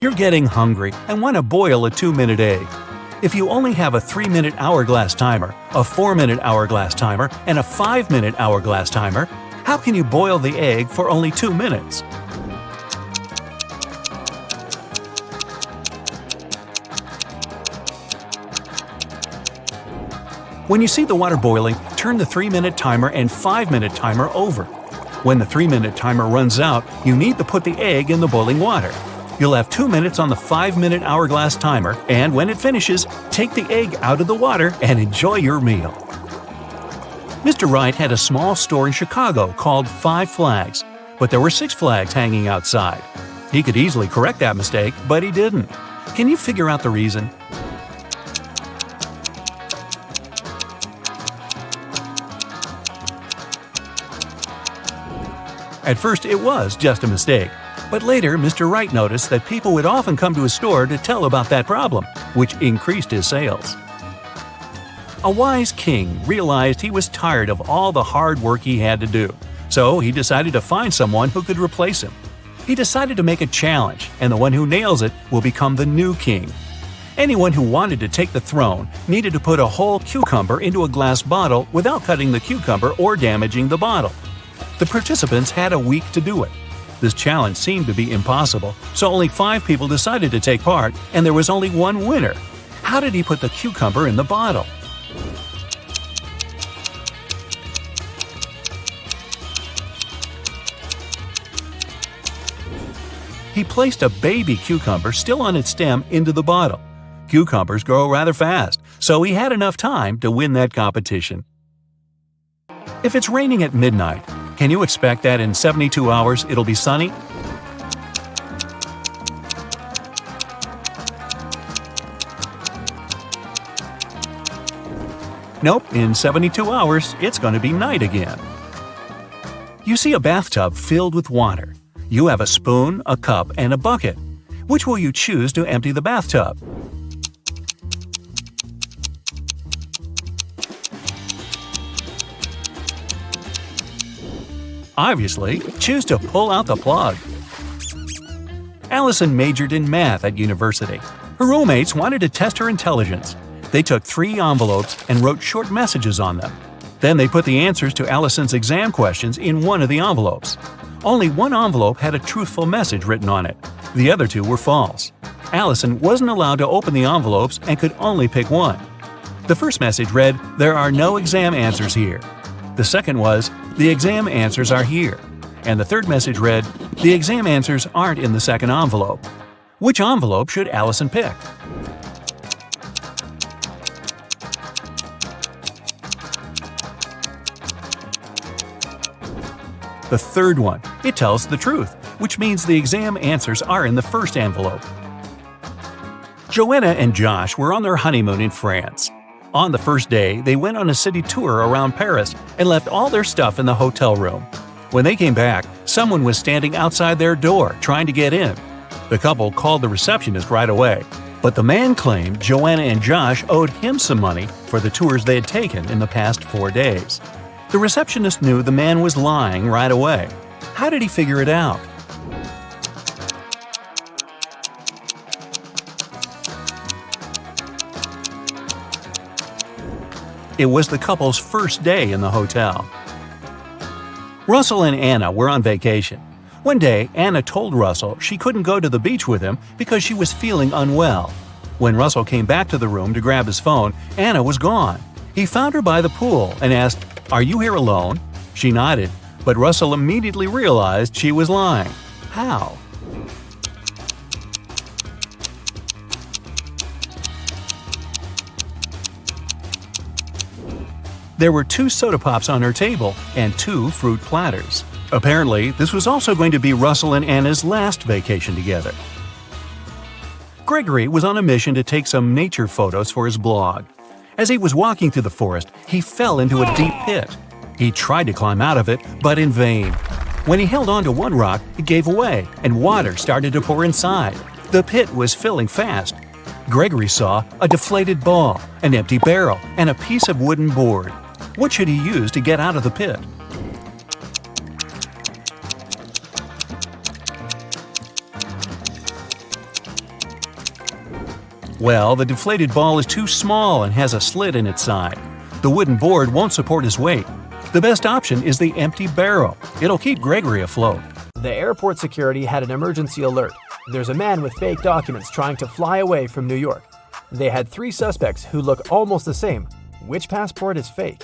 You're getting hungry and want to boil a 2-minute egg. If you only have a 3-minute hourglass timer, a 4-minute hourglass timer, and a 5-minute hourglass timer, how can you boil the egg for only 2 minutes? When you see the water boiling, turn the 3-minute timer and 5-minute timer over. When the 3-minute timer runs out, you need to put the egg in the boiling water. You'll have 2 minutes on the 5-minute hourglass timer, and when it finishes, take the egg out of the water and enjoy your meal. Mr. Wright had a small store in Chicago called 5 Flags, but there were 6 flags hanging outside. He could easily correct that mistake, but he didn't. Can you figure out the reason? At first, it was just a mistake. But later, Mr. Wright noticed that people would often come to his store to tell about that problem, which increased his sales. A wise king realized he was tired of all the hard work he had to do, so he decided to find someone who could replace him. He decided to make a challenge, and the one who nails it will become the new king. Anyone who wanted to take the throne needed to put a whole cucumber into a glass bottle without cutting the cucumber or damaging the bottle. The participants had a week to do it. This challenge seemed to be impossible, so only 5 people decided to take part, and there was only one winner. How did he put the cucumber in the bottle? He placed a baby cucumber still on its stem into the bottle. Cucumbers grow rather fast, so he had enough time to win that competition. If it's raining at midnight, can you expect that in 72 hours it'll be sunny? Nope, in 72 hours it's going to be night again. You see a bathtub filled with water. You have a spoon, a cup, and a bucket. Which will you choose to empty the bathtub? Obviously, choose to pull out the plug. Allison majored in math at university. Her roommates wanted to test her intelligence. They took 3 envelopes and wrote short messages on them. Then they put the answers to Allison's exam questions in one of the envelopes. Only one envelope had a truthful message written on it. The other 2 were false. Allison wasn't allowed to open the envelopes and could only pick one. The first message read, "There are no exam answers here." The second was, "The exam answers are here." And the third message read, "The exam answers aren't in the second envelope." Which envelope should Allison pick? The third one. It tells the truth, which means the exam answers are in the first envelope. Joanna and Josh were on their honeymoon in France. On the first day, they went on a city tour around Paris and left all their stuff in the hotel room. When they came back, someone was standing outside their door trying to get in. The couple called the receptionist right away, but the man claimed Joanna and Josh owed him some money for the tours they had taken in the past 4 days. The receptionist knew the man was lying right away. How did he figure it out? It was the couple's first day in the hotel. Russell and Anna were on vacation. One day, Anna told Russell she couldn't go to the beach with him because she was feeling unwell. When Russell came back to the room to grab his phone, Anna was gone. He found her by the pool and asked, "Are you here alone?" She nodded, but Russell immediately realized she was lying. How? There were 2 soda pops on her table and 2 fruit platters. Apparently, this was also going to be Russell and Anna's last vacation together. Gregory was on a mission to take some nature photos for his blog. As he was walking through the forest, he fell into a deep pit. He tried to climb out of it, but in vain. When he held onto one rock, it gave away, and water started to pour inside. The pit was filling fast. Gregory saw a deflated ball, an empty barrel, and a piece of wooden board. What should he use to get out of the pit? Well, the deflated ball is too small and has a slit in its side. The wooden board won't support his weight. The best option is the empty barrel. It'll keep Gregory afloat. The airport security had an emergency alert. There's a man with fake documents trying to fly away from New York. They had 3 suspects who look almost the same. Which passport is fake?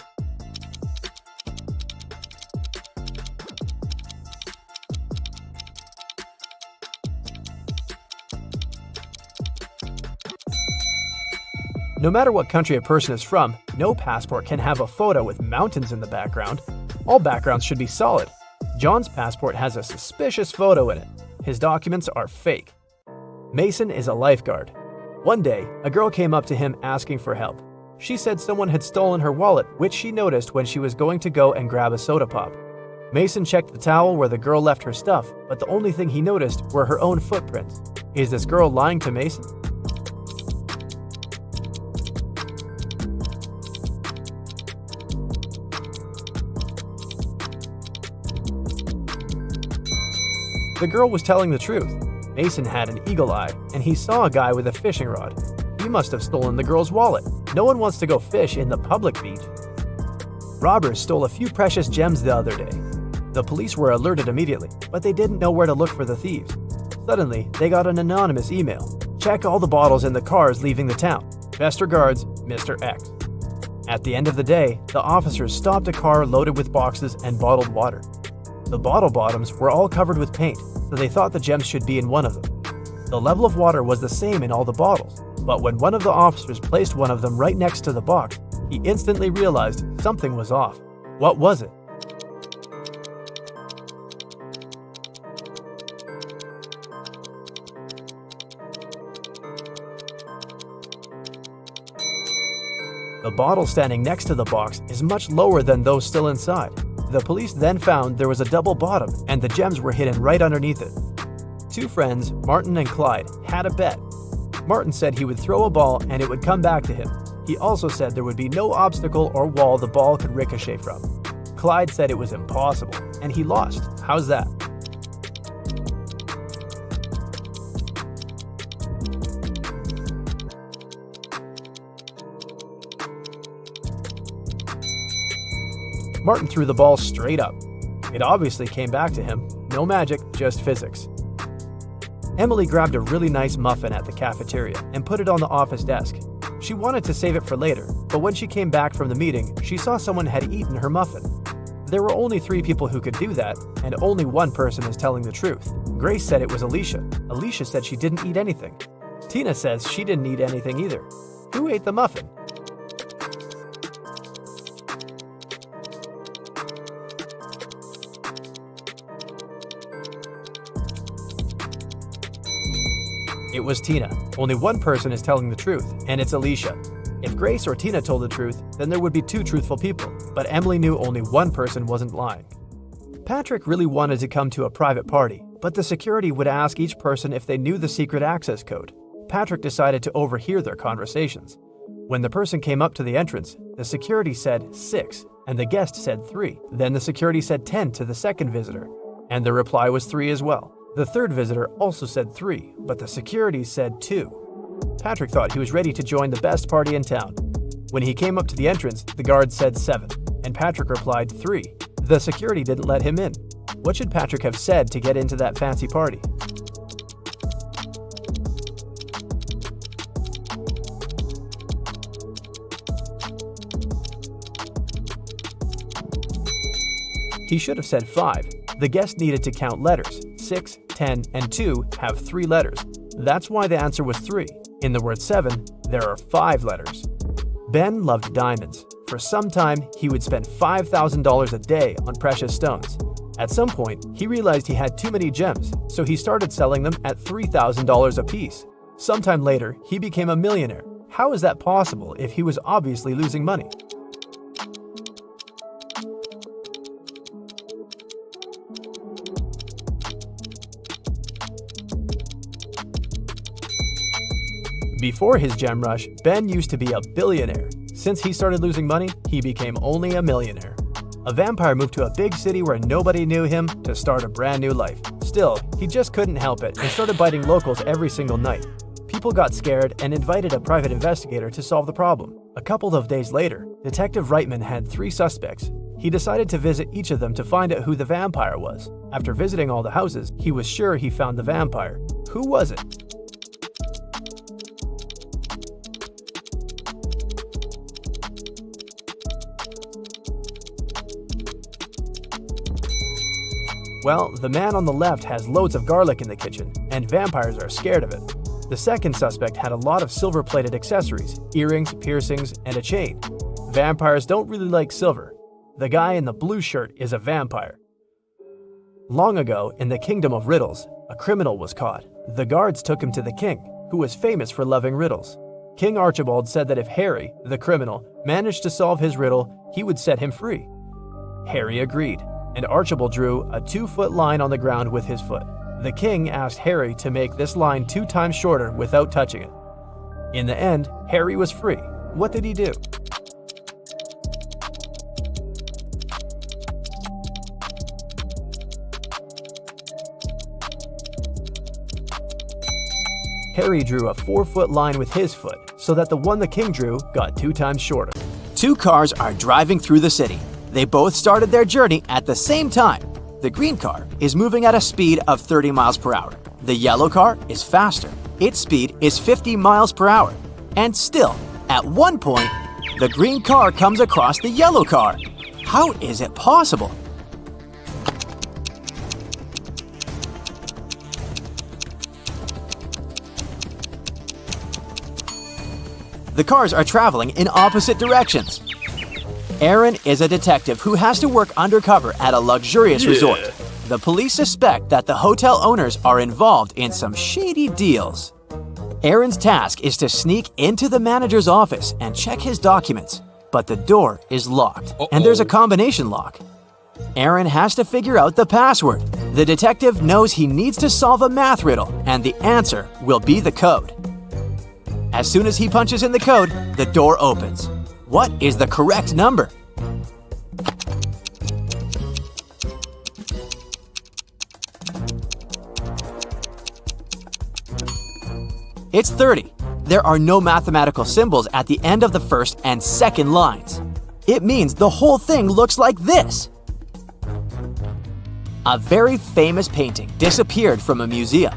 No matter what country a person is from, no passport can have a photo with mountains in the background. All backgrounds should be solid. John's passport has a suspicious photo in it. His documents are fake. Mason is a lifeguard. One day, a girl came up to him asking for help. She said someone had stolen her wallet, which she noticed when she was going to go and grab a soda pop. Mason checked the towel where the girl left her stuff, but the only thing he noticed were her own footprints. Is this girl lying to Mason? The girl was telling the truth. Mason had an eagle eye, and he saw a guy with a fishing rod. He must have stolen the girl's wallet. No one wants to go fish in the public beach. Robbers stole a few precious gems the other day. The police were alerted immediately, but they didn't know where to look for the thieves. Suddenly, they got an anonymous email. Check all the bottles in the cars leaving the town. Best regards, Mr. X. At the end of the day, the officers stopped a car loaded with boxes and bottled water. The bottle bottoms were all covered with paint, so they thought the gems should be in one of them. The level of water was the same in all the bottles, but when one of the officers placed one of them right next to the box, he instantly realized something was off. What was it? The bottle standing next to the box is much lower than those still inside. The police then found there was a double bottom and the gems were hidden right underneath it. 2 friends, Martin and Clyde, had a bet. Martin said he would throw a ball and it would come back to him. He also said there would be no obstacle or wall the ball could ricochet from. Clyde said it was impossible, and he lost. How's that? Martin threw the ball straight up. It obviously came back to him. No magic, just physics. Emily grabbed a really nice muffin at the cafeteria and put it on the office desk. She wanted to save it for later, but when she came back from the meeting, she saw someone had eaten her muffin. There were only 3 people who could do that, and only one person is telling the truth. Grace said it was Alicia. Alicia said she didn't eat anything. Tina says she didn't eat anything either. Who ate the muffin? It was Tina. Only one person is telling the truth, and it's Alicia. If Grace or Tina told the truth, then there would be 2 truthful people, but Emily knew only one person wasn't lying. Patrick really wanted to come to a private party, but the security would ask each person if they knew the secret access code. Patrick decided to overhear their conversations. When the person came up to the entrance, the security said 6, and the guest said 3. Then the security said 10 to the second visitor, and the reply was 3 as well. The third visitor also said 3, but the security said 2. Patrick thought he was ready to join the best party in town. When he came up to the entrance, the guard said 7, and Patrick replied 3. The security didn't let him in. What should Patrick have said to get into that fancy party? He should have said 5. The guest needed to count letters. 6, 10, and 2 have 3 letters. That's why the answer was 3. In the word 7, there are 5 letters. Ben loved diamonds. For some time, he would spend $5,000 a day on precious stones. At some point, he realized he had too many gems, so he started selling them at $3,000 a piece. Sometime later, he became a millionaire. How is that possible if he was obviously losing money? Before his gem rush, Ben used to be a billionaire. Since he started losing money, he became only a millionaire. A vampire moved to a big city where nobody knew him to start a brand new life. Still, he just couldn't help it and started biting locals every single night. People People got scared and invited a private investigator to solve the problem. A couple of days later, Detective Reitman had 3 suspects. He decided to visit each of them to find out who the vampire was. After visiting all the houses, he was sure he found the vampire. Who was it? Well, the man on the left has loads of garlic in the kitchen, and vampires are scared of it. The second suspect had a lot of silver-plated accessories, earrings, piercings, and a chain. Vampires don't really like silver. The guy in the blue shirt is a vampire. Long ago, in the kingdom of Riddles, a criminal was caught. The guards took him to the king, who was famous for loving riddles. King Archibald said that if Harry, the criminal, managed to solve his riddle, he would set him free. Harry agreed, and Archibald drew a 2-foot line on the ground with his foot. The king asked Harry to make this line 2 times shorter without touching it. In the end, Harry was free. What did he do? Harry drew a 4-foot line with his foot, so that the one the king drew got 2 times shorter. 2 cars are driving through the city. They both started their journey at the same time. The green car is moving at a speed of 30 miles per hour. The yellow car is faster. Its speed is 50 miles per hour. And still, at one point, the green car comes across the yellow car. How is it possible? The cars are traveling in opposite directions. Aaron is a detective who has to work undercover at a luxurious resort. The police suspect that the hotel owners are involved in some shady deals. Aaron's task is to sneak into the manager's office and check his documents, but the door is locked, and there's a combination lock. Aaron has to figure out the password. The detective knows he needs to solve a math riddle, and the answer will be the code. As soon as he punches in the code, the door opens. What is the correct number? It's 30. There are no mathematical symbols at the end of the first and second lines. It means the whole thing looks like this. A very famous painting disappeared from a museum.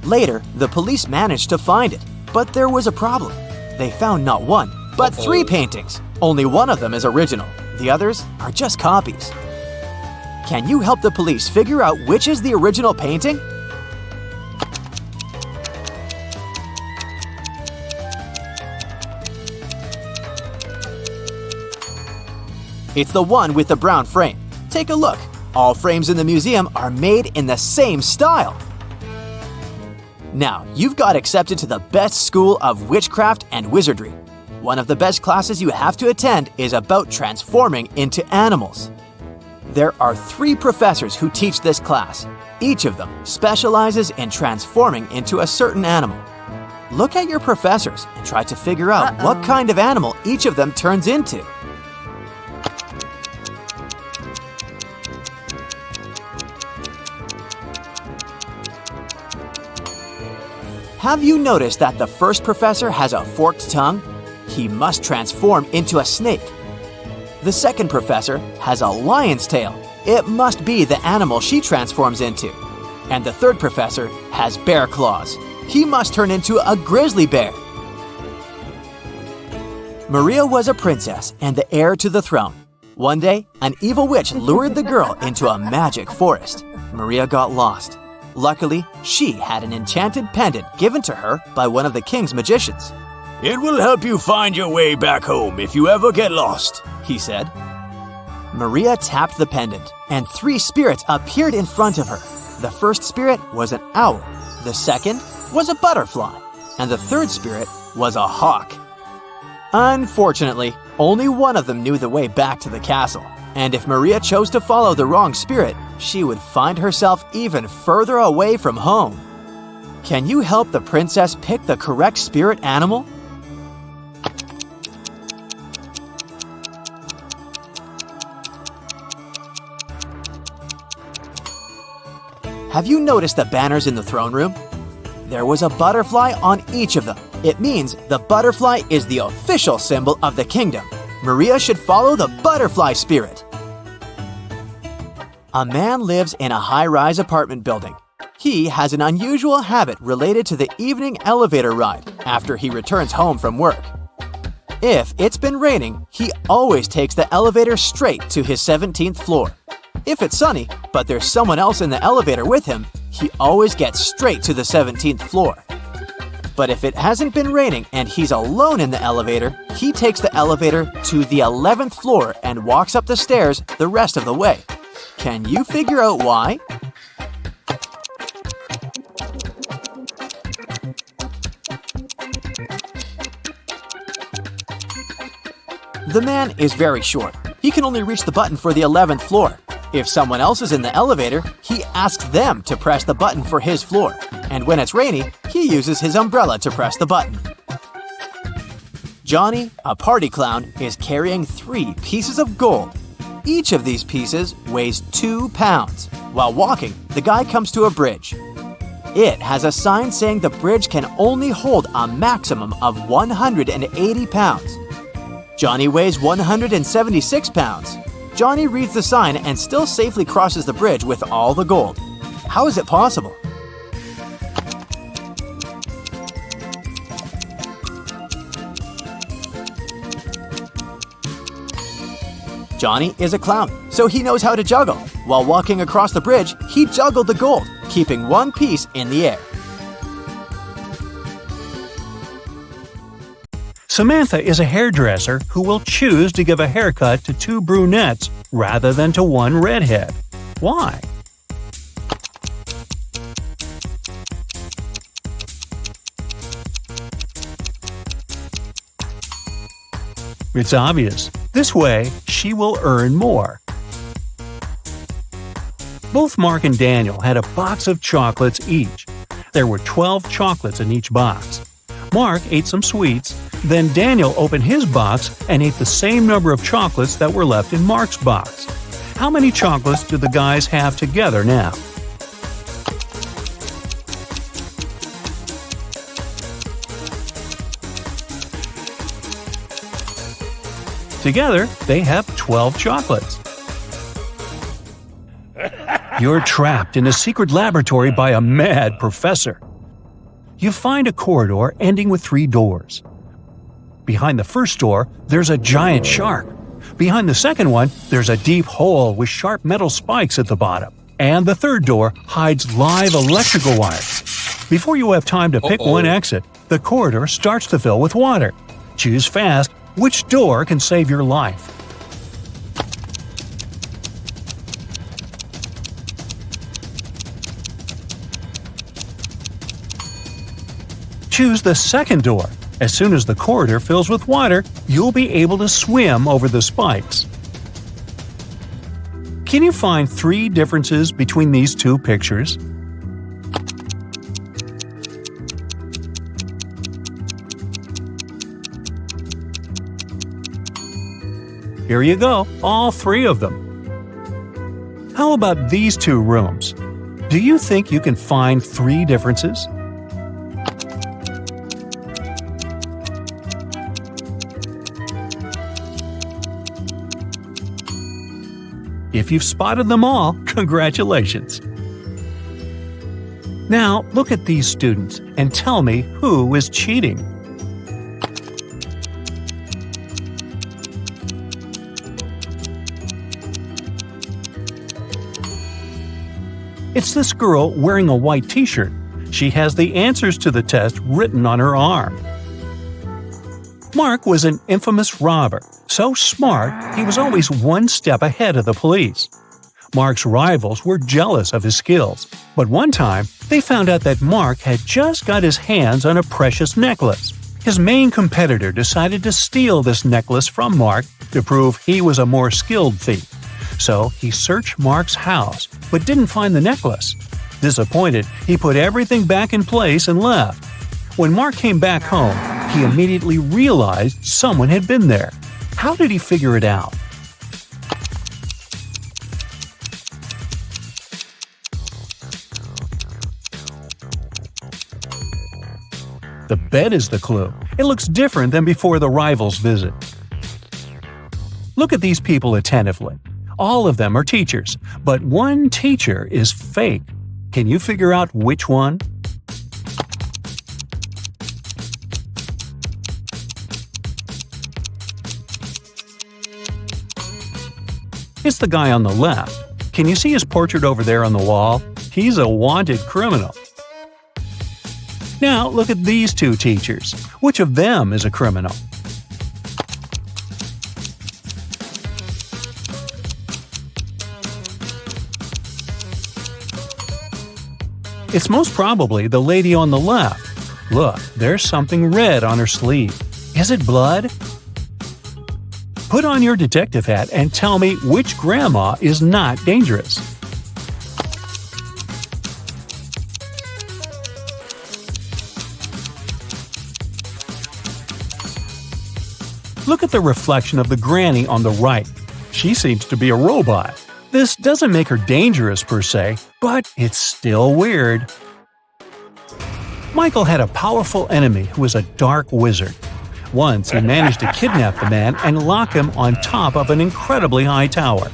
Later, the police managed to find it, but there was a problem. They found not 1, but 3 paintings. Only one of them is original. The others are just copies. Can you help the police figure out which is the original painting? It's the one with the brown frame. Take a look. All frames in the museum are made in the same style. Now, you've got accepted to the best school of witchcraft and wizardry. One of the best classes you have to attend is about transforming into animals. There are 3 professors who teach this class. Each of them specializes in transforming into a certain animal. Look at your professors and try to figure out what kind of animal each of them turns into. Have you noticed that the first professor has a forked tongue? He must transform into a snake. The second professor has a lion's tail. It must be the animal she transforms into. And the third professor has bear claws. He must turn into a grizzly bear. Maria was a princess and the heir to the throne. One day, an evil witch lured the girl into a magic forest. Maria got lost. Luckily, she had an enchanted pendant given to her by one of the king's magicians. "It will help you find your way back home if you ever get lost," he said. Maria tapped the pendant, and 3 spirits appeared in front of her. The first spirit was an owl, the second was a butterfly, and the third spirit was a hawk. Unfortunately, only one of them knew the way back to the castle, and if Maria chose to follow the wrong spirit, she would find herself even further away from home. Can you help the princess pick the correct spirit animal? Have you noticed the banners in the throne room? there was a butterfly on each of them. It means the butterfly is the official symbol of the kingdom. Maria should follow the butterfly spirit. A man lives in a high-rise apartment building. He has an unusual habit related to the evening elevator ride after he returns home from work. If it's been raining, he always takes the elevator straight to his 17th floor. If it's sunny, but there's someone else in the elevator with him, he always gets straight to the 17th floor. But if it hasn't been raining and he's alone in the elevator, he takes the elevator to the 11th floor and walks up the stairs the rest of the way. Can you figure out why? The man is very short. He can only reach the button for the 11th floor. If someone else is in the elevator, he asks them to press the button for his floor. And when it's rainy, he uses his umbrella to press the button. Johnny, a party clown, is carrying 3 pieces of gold. Each of these pieces weighs 2 pounds. While walking, the guy comes to a bridge. It has a sign saying the bridge can only hold a maximum of 180 pounds. Johnny weighs 176 pounds. Johnny reads the sign and still safely crosses the bridge with all the gold. How is it possible? Johnny is a clown, so he knows how to juggle. While walking across the bridge, he juggled the gold, keeping one piece in the air. Samantha is a hairdresser who will choose to give a haircut to 2 brunettes rather than to 1 redhead. Why? It's obvious. This way, she will earn more. Both Mark and Daniel had a box of chocolates each. There were 12 chocolates in each box. Mark ate some sweets, then Daniel opened his box and ate the same number of chocolates that were left in Mark's box. How many chocolates do the guys have together now? Together, they have 12 chocolates. You're trapped in a secret laboratory by a mad professor. You find a corridor ending with 3 doors. Behind the first door, there's a giant shark. Behind the second one, there's a deep hole with sharp metal spikes at the bottom. And the third door hides live electrical wires. Before you have time to pick one exit, the corridor starts to fill with water. Choose fast which door can save your life. Choose the second door. As soon as the corridor fills with water, you'll be able to swim over the spikes. Can you find 3 differences between these 2 pictures? Here you go, all 3 of them. How about these 2 rooms? Do you think you can find 3 differences? If you've spotted them all, congratulations! Now, look at these students and tell me who is cheating. It's this girl wearing a white t-shirt. She has the answers to the test written on her arm. Mark was an infamous robber, so smart he was always one step ahead of the police. Mark's rivals were jealous of his skills, but one time they found out that Mark had just got his hands on a precious necklace. His main competitor decided to steal this necklace from Mark to prove he was a more skilled thief. So he searched Mark's house, but didn't find the necklace. Disappointed, he put everything back in place and left. When Mark came back home, he immediately realized someone had been there. How did he figure it out? The bed is the clue. It looks different than before the rival's visit. Look at these people attentively. All of them are teachers, but one teacher is fake. Can you figure out which one? It's the guy on the left. Can you see his portrait over there on the wall? He's a wanted criminal. Now look at these two teachers. Which of them is a criminal? It's most probably the lady on the left. Look, there's something red on her sleeve. Is it blood? Put on your detective hat and tell me which grandma is not dangerous. Look at the reflection of the granny on the right. She seems to be a robot. This doesn't make her dangerous per se, but it's still weird. Michael had a powerful enemy who was a dark wizard. Once he managed to kidnap the man and lock him on top of an incredibly high tower.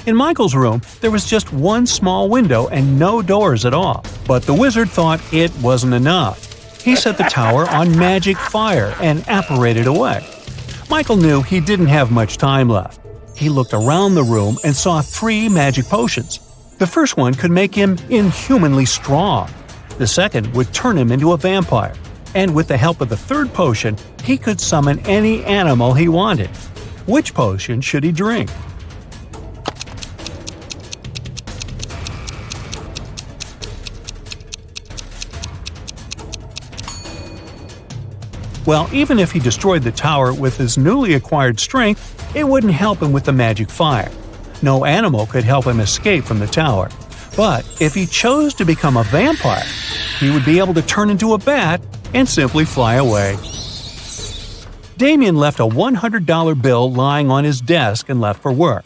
In Michael's room, there was just one small window and no doors at all. But the wizard thought it wasn't enough. He set the tower on magic fire and apparated away. Michael knew he didn't have much time left. He looked around the room and saw 3 magic potions. The first one could make him inhumanly strong. The second would turn him into a vampire. And with the help of the third potion, he could summon any animal he wanted. Which potion should he drink? Well, even if he destroyed the tower with his newly acquired strength, it wouldn't help him with the magic fire. No animal could help him escape from the tower. But if he chose to become a vampire, he would be able to turn into a bat and simply fly away. Damien left a $100 bill lying on his desk and left for work.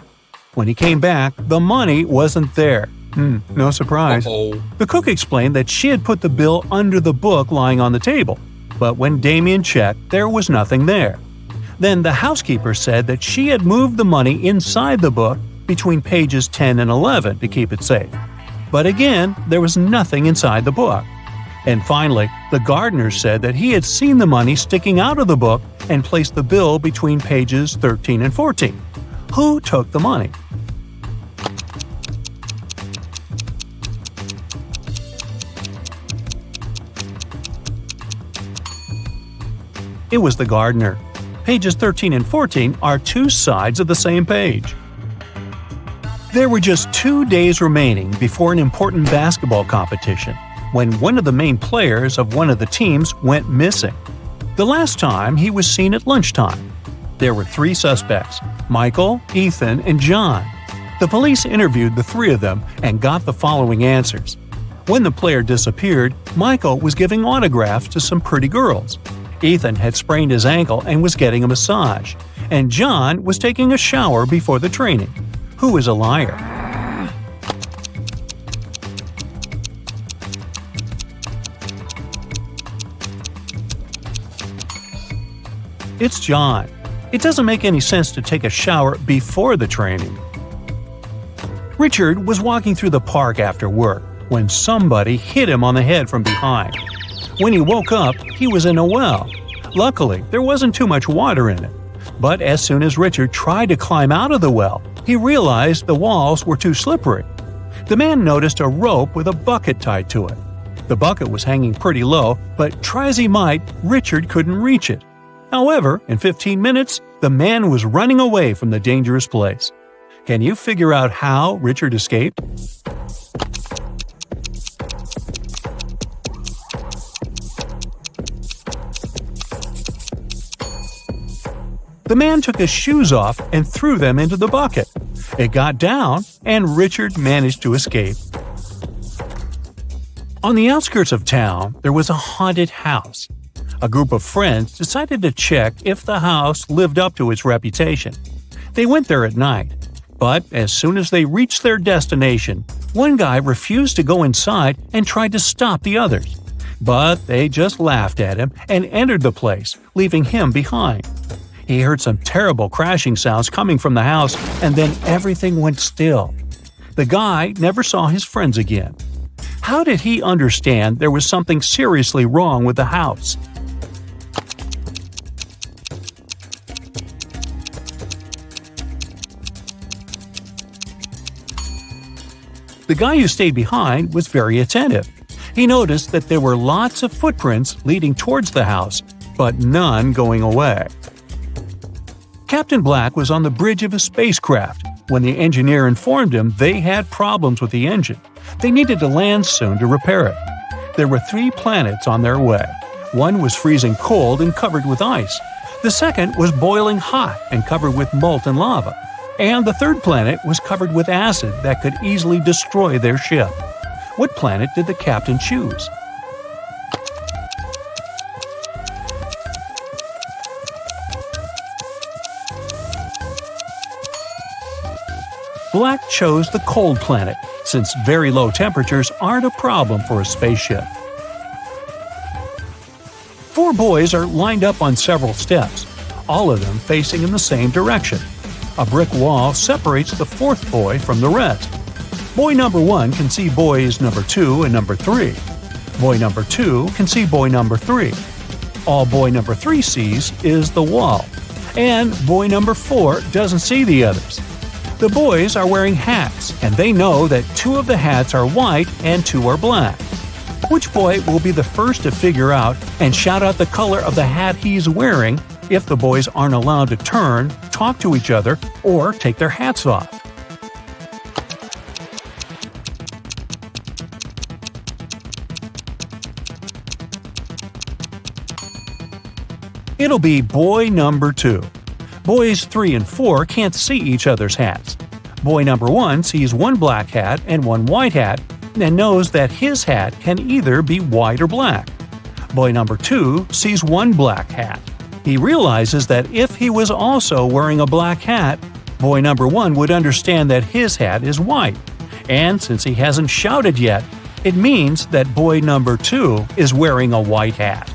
When he came back, the money wasn't there. No surprise. The cook explained that she had put the bill under the book lying on the table. But when Damien checked, there was nothing there. Then the housekeeper said that she had moved the money inside the book between pages 10 and 11 to keep it safe. But again, there was nothing inside the book. And finally, the gardener said that he had seen the money sticking out of the book and placed the bill between pages 13 and 14. Who took the money? It was the gardener. Pages 13 and 14 are 2 sides of the same page. There were just 2 days remaining before an important basketball competition, when one of the main players of one of the teams went missing. The last time he was seen at lunchtime. There were 3 suspects: Michael, Ethan, and John. The police interviewed the 3 of them and got the following answers. When the player disappeared, Michael was giving autographs to some pretty girls. Ethan had sprained his ankle and was getting a massage. And John was taking a shower before the training. Who is a liar? It's John. It doesn't make any sense to take a shower before the training. Richard was walking through the park after work when somebody hit him on the head from behind. When he woke up, he was in a well. Luckily, there wasn't too much water in it. But as soon as Richard tried to climb out of the well, he realized the walls were too slippery. The man noticed a rope with a bucket tied to it. The bucket was hanging pretty low, but try as he might, Richard couldn't reach it. However, in 15 minutes, the man was running away from the dangerous place. Can you figure out how Richard escaped? The man took his shoes off and threw them into the bucket. It got down, and Richard managed to escape. On the outskirts of town, there was a haunted house. A group of friends decided to check if the house lived up to its reputation. They went there at night, but as soon as they reached their destination, one guy refused to go inside and tried to stop the others. But they just laughed at him and entered the place, leaving him behind. He heard some terrible crashing sounds coming from the house, and then everything went still. The guy never saw his friends again. How did he understand there was something seriously wrong with the house? The guy who stayed behind was very attentive. He noticed that there were lots of footprints leading towards the house, but none going away. Captain Black was on the bridge of a spacecraft when the engineer informed him they had problems with the engine. They needed to land soon to repair it. There were 3 planets on their way. One was freezing cold and covered with ice. The second was boiling hot and covered with molten lava. And the third planet was covered with acid that could easily destroy their ship. What planet did the captain choose? Black chose the cold planet, since very low temperatures aren't a problem for a spaceship. 4 boys are lined up on several steps, all of them facing in the same direction. A brick wall separates the 4th boy from the rest. Boy number 1 can see boys number 2 and number 3. Boy number 2 can see boy number 3. All boy number 3 sees is the wall. And boy number 4 doesn't see the others. The boys are wearing hats, and they know that 2 of the hats are white and 2 are black. Which boy will be the first to figure out and shout out the color of the hat he's wearing if the boys aren't allowed to turn, talk to each other, or take their hats off? It'll be boy number 2. Boys 3 and 4 can't see each other's hats. Boy number 1 sees 1 black hat and 1 white hat and knows that his hat can either be white or black. Boy number 2 sees 1 black hat. He realizes that if he was also wearing a black hat, boy number 1 would understand that his hat is white. And since he hasn't shouted yet, it means that boy number 2 is wearing a white hat.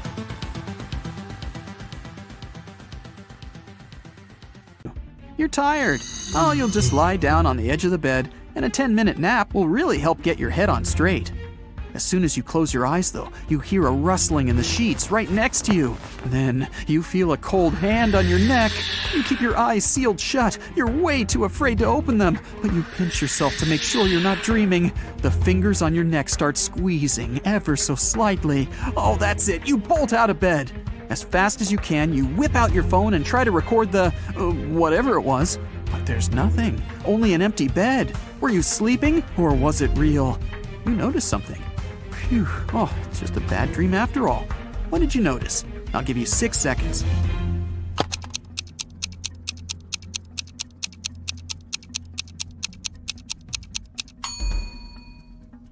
You're tired. Oh, you'll just lie down on the edge of the bed, and a 10-minute nap will really help get your head on straight. As soon as you close your eyes, though, you hear a rustling in the sheets right next to you. Then you feel a cold hand on your neck. You keep your eyes sealed shut. You're way too afraid to open them, but you pinch yourself to make sure you're not dreaming. The fingers on your neck start squeezing ever so slightly. Oh, that's it. You bolt out of bed. As fast as you can, you whip out your phone and try to record the whatever it was. But there's nothing. Only an empty bed. Were you sleeping, or was it real? You noticed something. Phew. Oh, it's just a bad dream after all. What did you notice? I'll give you 6 seconds.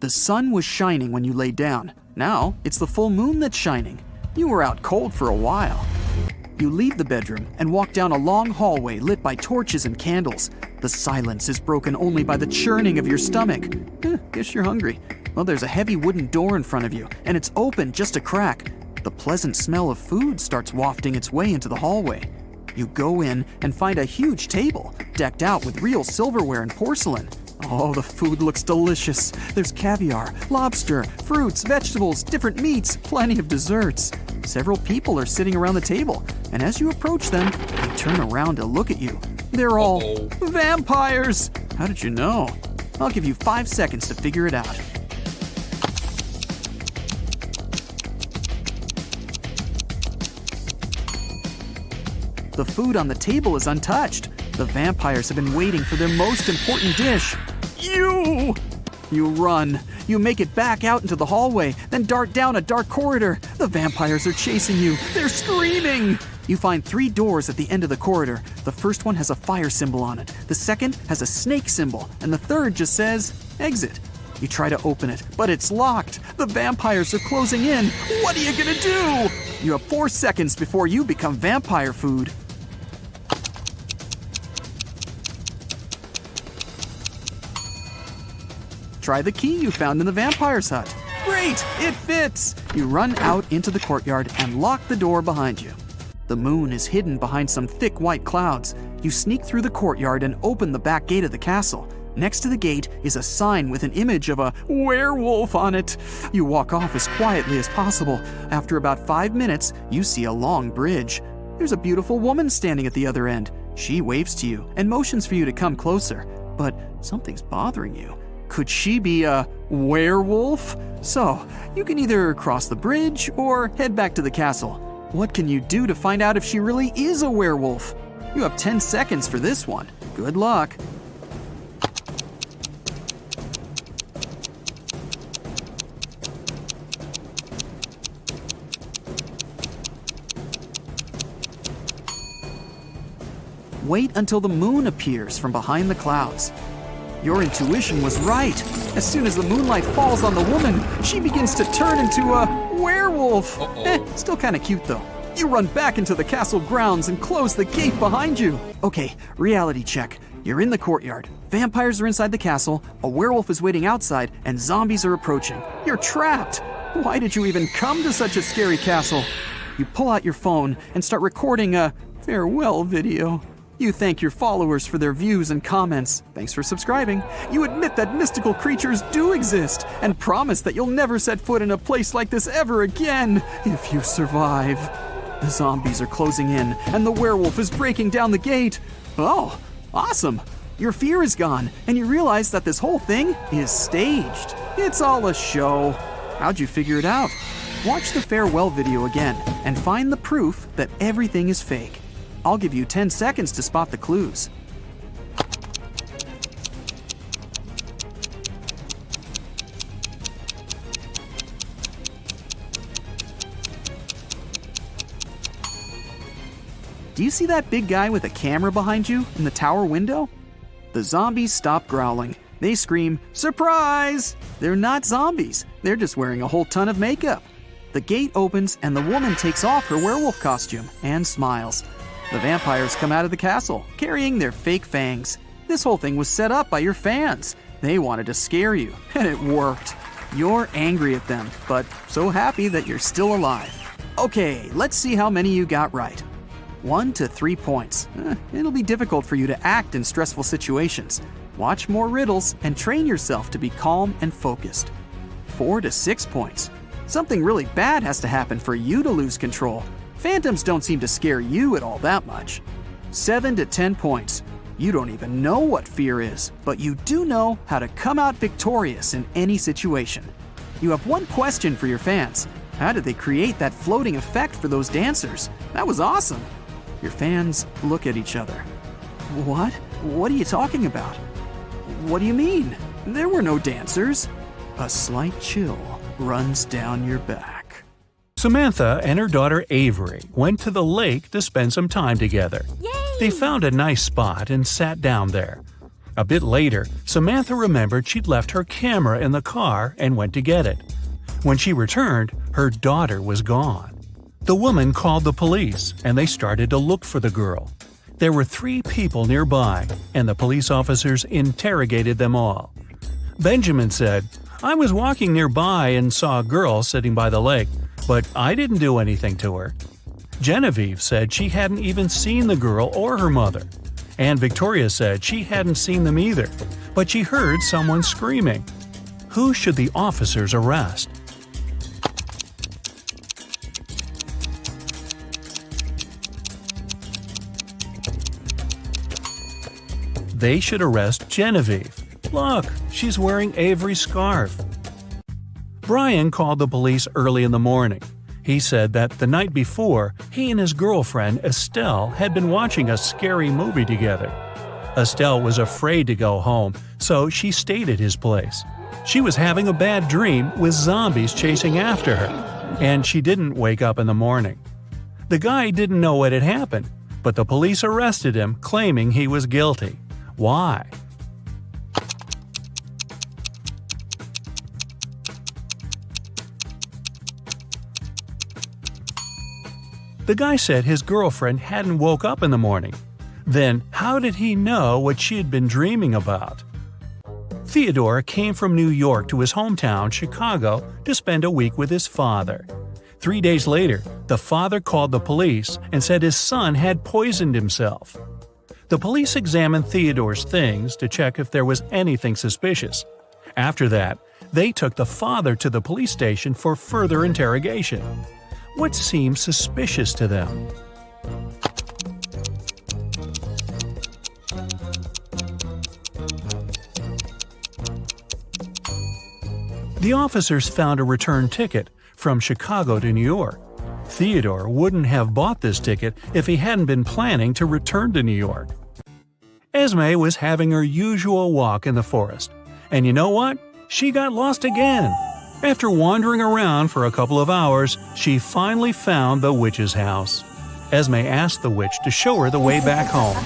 The sun was shining when you lay down. Now, it's the full moon that's shining. You were out cold for a while. You leave the bedroom and walk down a long hallway lit by torches and candles. The silence is broken only by the churning of your stomach. Guess you're hungry. Well, there's a heavy wooden door in front of you, and it's open just a crack. The pleasant smell of food starts wafting its way into the hallway. You go in and find a huge table, decked out with real silverware and porcelain. Oh, the food looks delicious. There's caviar, lobster, fruits, vegetables, different meats, plenty of desserts. Several people are sitting around the table, and as you approach them, they turn around to look at you. They're all vampires! How did you know? I'll give you 5 seconds to figure it out. The food on the table is untouched. The vampires have been waiting for their most important dish. You run. You make it back out into the hallway, then dart down a dark corridor. The vampires are chasing you. They're screaming. You find 3 doors at the end of the corridor. The first one has a fire symbol on it. The second has a snake symbol. And the third just says, exit. You try to open it, but it's locked. The vampires are closing in. What are you gonna do? You have 4 seconds before you become vampire food. Try the key you found in the vampire's hut. Great! It fits! You run out into the courtyard and lock the door behind you. The moon is hidden behind some thick white clouds. You sneak through the courtyard and open the back gate of the castle. Next to the gate is a sign with an image of a werewolf on it. You walk off as quietly as possible. After about 5 minutes, you see a long bridge. There's a beautiful woman standing at the other end. She waves to you and motions for you to come closer. But something's bothering you. Could she be a werewolf? So, you can either cross the bridge or head back to the castle. What can you do to find out if she really is a werewolf? You have 10 seconds for this one. Good luck. Wait until the moon appears from behind the clouds. Your intuition was right. As soon as the moonlight falls on the woman, she begins to turn into a werewolf. Still kind of cute though. You run back into the castle grounds and close the gate behind you. Okay, reality check. You're in the courtyard. Vampires are inside the castle, a werewolf is waiting outside, and zombies are approaching. You're trapped. Why did you even come to such a scary castle? You pull out your phone and start recording a farewell video. You thank your followers for their views and comments. Thanks for subscribing. You admit that mystical creatures do exist and promise that you'll never set foot in a place like this ever again if you survive. The zombies are closing in and the werewolf is breaking down the gate. Oh, awesome. Your fear is gone and you realize that this whole thing is staged. It's all a show. How'd you figure it out? Watch the farewell video again and find the proof that everything is fake. I'll give you 10 seconds to spot the clues. Do you see that big guy with a camera behind you in the tower window? The zombies stop growling. They scream, "Surprise!" They're not zombies. They're just wearing a whole ton of makeup. The gate opens and the woman takes off her werewolf costume and smiles. The vampires come out of the castle, carrying their fake fangs. This whole thing was set up by your fans. They wanted to scare you, and it worked. You're angry at them, but so happy that you're still alive. Okay, let's see how many you got right. 1 to 3 points. It'll be difficult for you to act in stressful situations. Watch more riddles and train yourself to be calm and focused. 4 to 6 points. Something really bad has to happen for you to lose control. Phantoms don't seem to scare you at all that much. 7 to 10 points. You don't even know what fear is, but you do know how to come out victorious in any situation. You have one question for your fans. How did they create that floating effect for those dancers? That was awesome. Your fans look at each other. What? What are you talking about? What do you mean? There were no dancers. A slight chill runs down your back. Samantha and her daughter Avery went to the lake to spend some time together. Yay! They found a nice spot and sat down there. A bit later, Samantha remembered she'd left her camera in the car and went to get it. When she returned, her daughter was gone. The woman called the police, and they started to look for the girl. There were 3 people nearby, and the police officers interrogated them all. Benjamin said, "I was walking nearby and saw a girl sitting by the lake, but I didn't do anything to her." Genevieve said she hadn't even seen the girl or her mother. And Victoria said she hadn't seen them either, but she heard someone screaming. Who should the officers arrest? They should arrest Genevieve. Look, she's wearing Avery's scarf. Brian called the police early in the morning. He said that the night before, he and his girlfriend Estelle had been watching a scary movie together. Estelle was afraid to go home, so she stayed at his place. She was having a bad dream with zombies chasing after her, and she didn't wake up in the morning. The guy didn't know what had happened, but the police arrested him, claiming he was guilty. Why? The guy said his girlfriend hadn't woke up in the morning. Then how did he know what she had been dreaming about? Theodore came from New York to his hometown, Chicago, to spend a week with his father. 3 days later, the father called the police and said his son had poisoned himself. The police examined Theodore's things to check if there was anything suspicious. After that, they took the father to the police station for further interrogation. What seemed suspicious to them? The officers found a return ticket from Chicago to New York. Theodore wouldn't have bought this ticket if he hadn't been planning to return to New York. Esme was having her usual walk in the forest. And you know what? She got lost again. After wandering around for a couple of hours, she finally found the witch's house. Esme asked the witch to show her the way back home.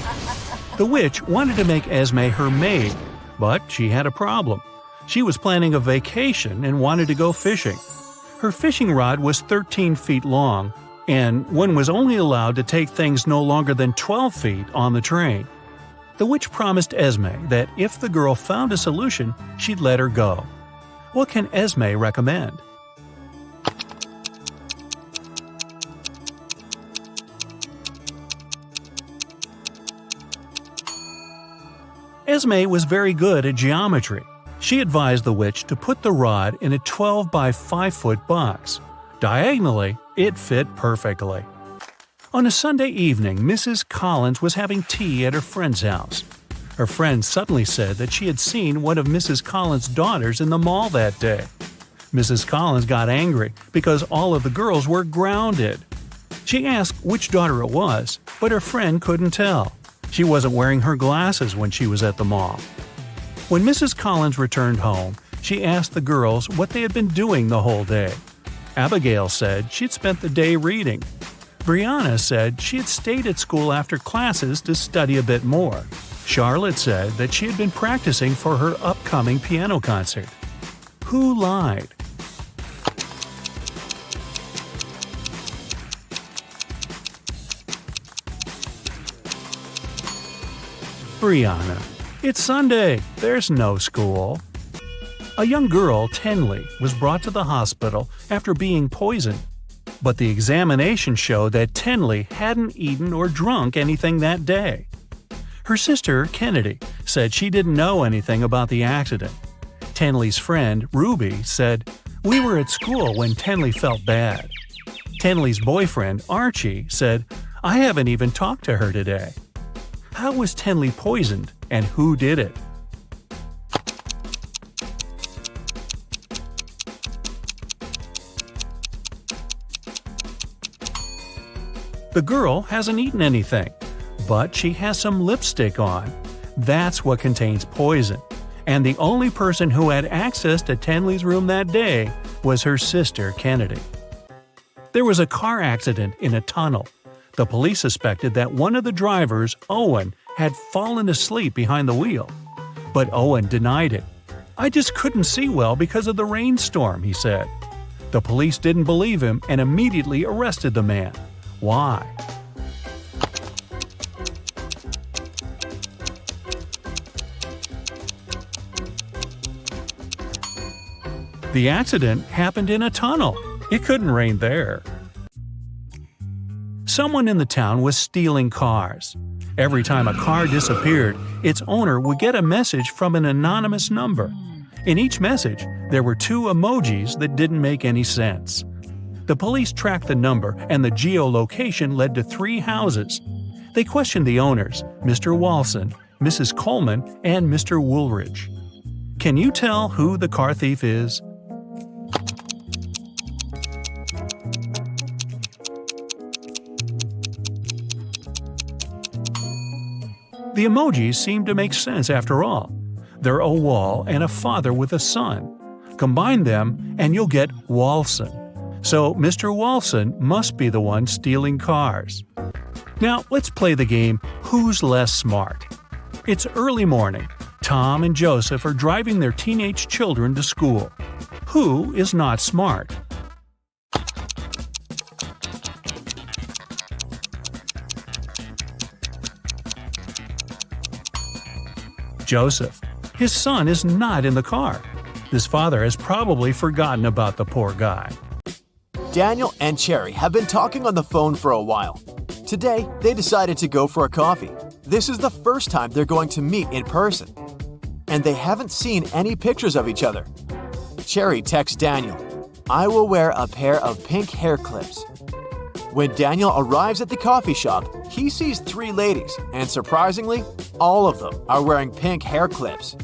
The witch wanted to make Esme her maid, but she had a problem. She was planning a vacation and wanted to go fishing. Her fishing rod was 13 feet long, and one was only allowed to take things no longer than 12 feet on the train. The witch promised Esme that if the girl found a solution, she'd let her go. What can Esme recommend? Esme was very good at geometry. She advised the witch to put the rod in a 12 by 5 foot box. Diagonally, it fit perfectly. On a Sunday evening, Mrs. Collins was having tea at her friend's house. Her friend suddenly said that she had seen one of Mrs. Collins' daughters in the mall that day. Mrs. Collins got angry because all of the girls were grounded. She asked which daughter it was, but her friend couldn't tell. She wasn't wearing her glasses when she was at the mall. When Mrs. Collins returned home, she asked the girls what they had been doing the whole day. Abigail said she'd spent the day reading. Brianna said she had stayed at school after classes to study a bit more. Charlotte said that she had been practicing for her upcoming piano concert. Who lied? Brianna. It's Sunday. There's no school. A young girl, Tenley, was brought to the hospital after being poisoned. But the examination showed that Tenley hadn't eaten or drunk anything that day. Her sister, Kennedy, said she didn't know anything about the accident. Tenley's friend, Ruby, said, "We were at school when Tenley felt bad." Tenley's boyfriend, Archie, said, "I haven't even talked to her today." How was Tenley poisoned, and who did it? The girl hasn't eaten anything, but she has some lipstick on. That's what contains poison. And the only person who had access to Tenley's room that day was her sister, Kennedy. There was a car accident in a tunnel. The police suspected that one of the drivers, Owen, had fallen asleep behind the wheel. But Owen denied it. "I just couldn't see well because of the rainstorm," he said. The police didn't believe him and immediately arrested the man. Why? The accident happened in a tunnel. It couldn't rain there. Someone in the town was stealing cars. Every time a car disappeared, its owner would get a message from an anonymous number. In each message, there were 2 emojis that didn't make any sense. The police tracked the number, and the geolocation led to 3 houses. They questioned the owners, Mr. Walson, Mrs. Coleman, and Mr. Woolridge. Can you tell who the car thief is? The emojis seem to make sense after all. They're a wall and a father with a son. Combine them and you'll get Walson. So Mr. Walson must be the one stealing cars. Now let's play the game Who's Less Smart? It's early morning. Tom and Joseph are driving their teenage children to school. Who is not smart? Joseph. His son is not in the car. His father has probably forgotten about the poor guy. Daniel and Cherry have been talking on the phone for a while. Today, they decided to go for a coffee. This is the first time they're going to meet in person. And they haven't seen any pictures of each other. Cherry texts Daniel, "I will wear a pair of pink hair clips." When Daniel arrives at the coffee shop, he sees 3 ladies, and surprisingly, all of them are wearing pink hair clips.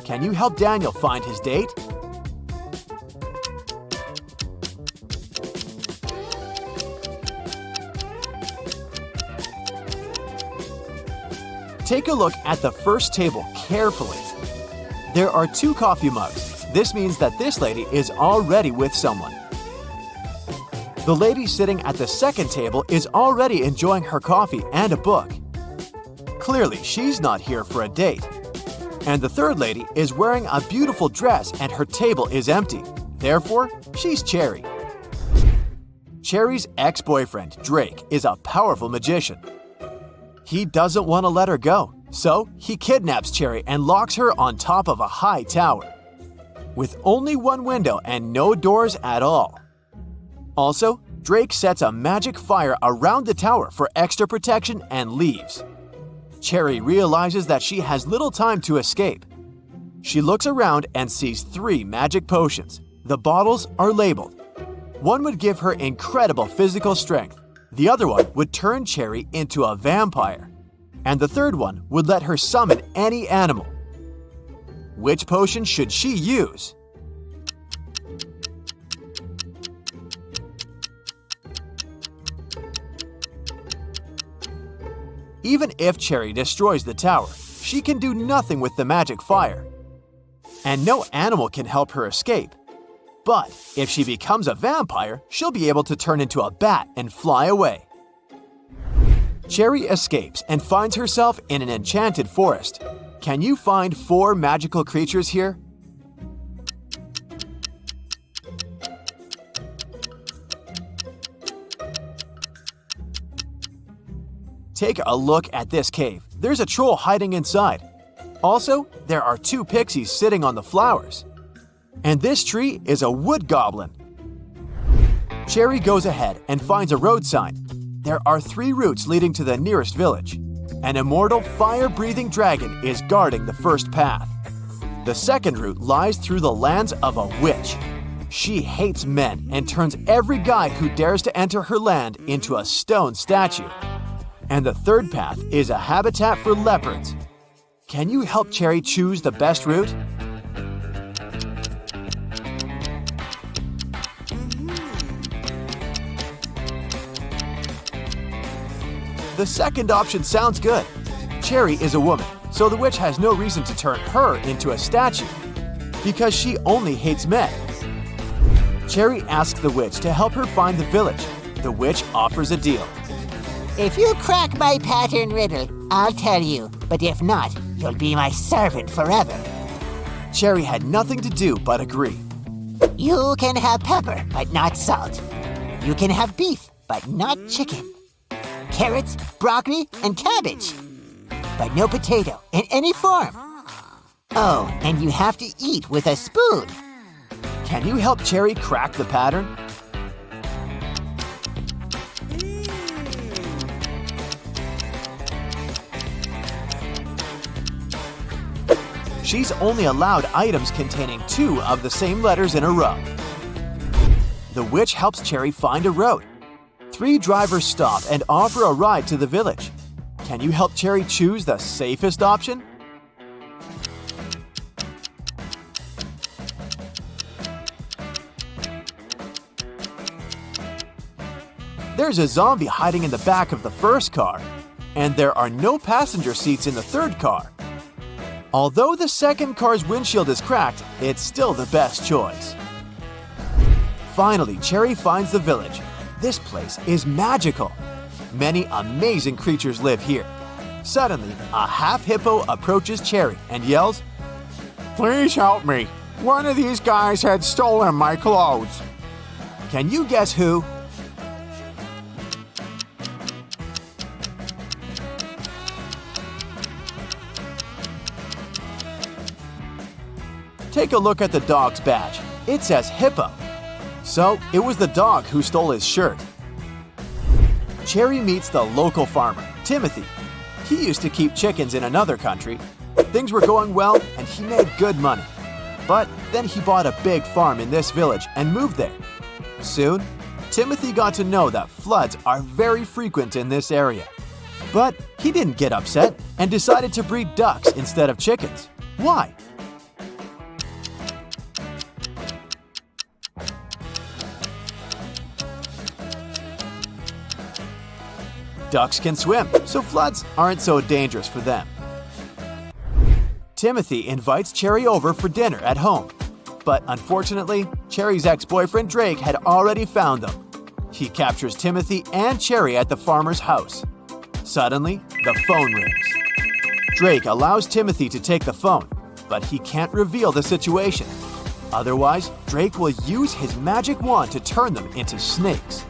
Can you help Daniel find his date? Take a look at the first table carefully. There are 2 coffee mugs. This means that this lady is already with someone. The lady sitting at the second table is already enjoying her coffee and a book. Clearly, she's not here for a date. And the third lady is wearing a beautiful dress and her table is empty. Therefore, she's Cherry. Cherry's ex-boyfriend, Drake, is a powerful magician. He doesn't want to let her go, so he kidnaps Cherry and locks her on top of a high tower, with only 1 window and no doors at all. Also, Drake sets a magic fire around the tower for extra protection and leaves. Cherry realizes that she has little time to escape. She looks around and sees 3 magic potions. The bottles are labeled. One would give her incredible physical strength. The other one would turn Cherry into a vampire. And the third one would let her summon any animal. Which potion should she use? Even if Cherry destroys the tower, she can do nothing with the magic fire. And no animal can help her escape. But if she becomes a vampire, she'll be able to turn into a bat and fly away. Cherry escapes and finds herself in an enchanted forest. Can you find 4 magical creatures here? Take a look at this cave. There's a troll hiding inside. Also, there are 2 pixies sitting on the flowers. And this tree is a wood goblin. Cherry goes ahead and finds a road sign. There are 3 routes leading to the nearest village. An immortal fire-breathing dragon is guarding the first path. The second route lies through the lands of a witch. She hates men and turns every guy who dares to enter her land into a stone statue. And the third path is a habitat for leopards. Can you help Cherry choose the best route? The second option sounds good. Cherry is a woman, so the witch has no reason to turn her into a statue, because she only hates men. Cherry asks the witch to help her find the village. The witch offers a deal. If you crack my pattern riddle, I'll tell you. But if not, you'll be my servant forever. Cherry had nothing to do but agree. You can have pepper, but not salt. You can have beef, but not chicken. Carrots, broccoli, and cabbage. But no potato in any form. Oh, and you have to eat with a spoon. Can you help Cherry crack the pattern? She's only allowed items containing 2 of the same letters in a row. The witch helps Cherry find a road. 3 drivers stop and offer a ride to the village. Can you help Cherry choose the safest option? There's a zombie hiding in the back of the first car, and there are no passenger seats in the third car. Although the second car's windshield is cracked, it's still the best choice. Finally, Cherry finds the village. This place is magical. Many amazing creatures live here. Suddenly, a half-hippo approaches Cherry and yells, "Please help me. One of these guys had stolen my clothes." Can you guess who? Take a look at the dog's badge. It says hippo. So it was the dog who stole his shirt. Cherry meets the local farmer, Timothy. He used to keep chickens in another country. Things were going well and he made good money. But then he bought a big farm in this village and moved there. Soon, Timothy got to know that floods are very frequent in this area. But he didn't get upset and decided to breed ducks instead of chickens. Why? Ducks can swim, so floods aren't so dangerous for them. Timothy invites Cherry over for dinner at home. But unfortunately, Cherry's ex-boyfriend Drake had already found them. He captures Timothy and Cherry at the farmer's house. Suddenly, the phone rings. Drake allows Timothy to take the phone, but he can't reveal the situation. Otherwise, Drake will use his magic wand to turn them into snakes.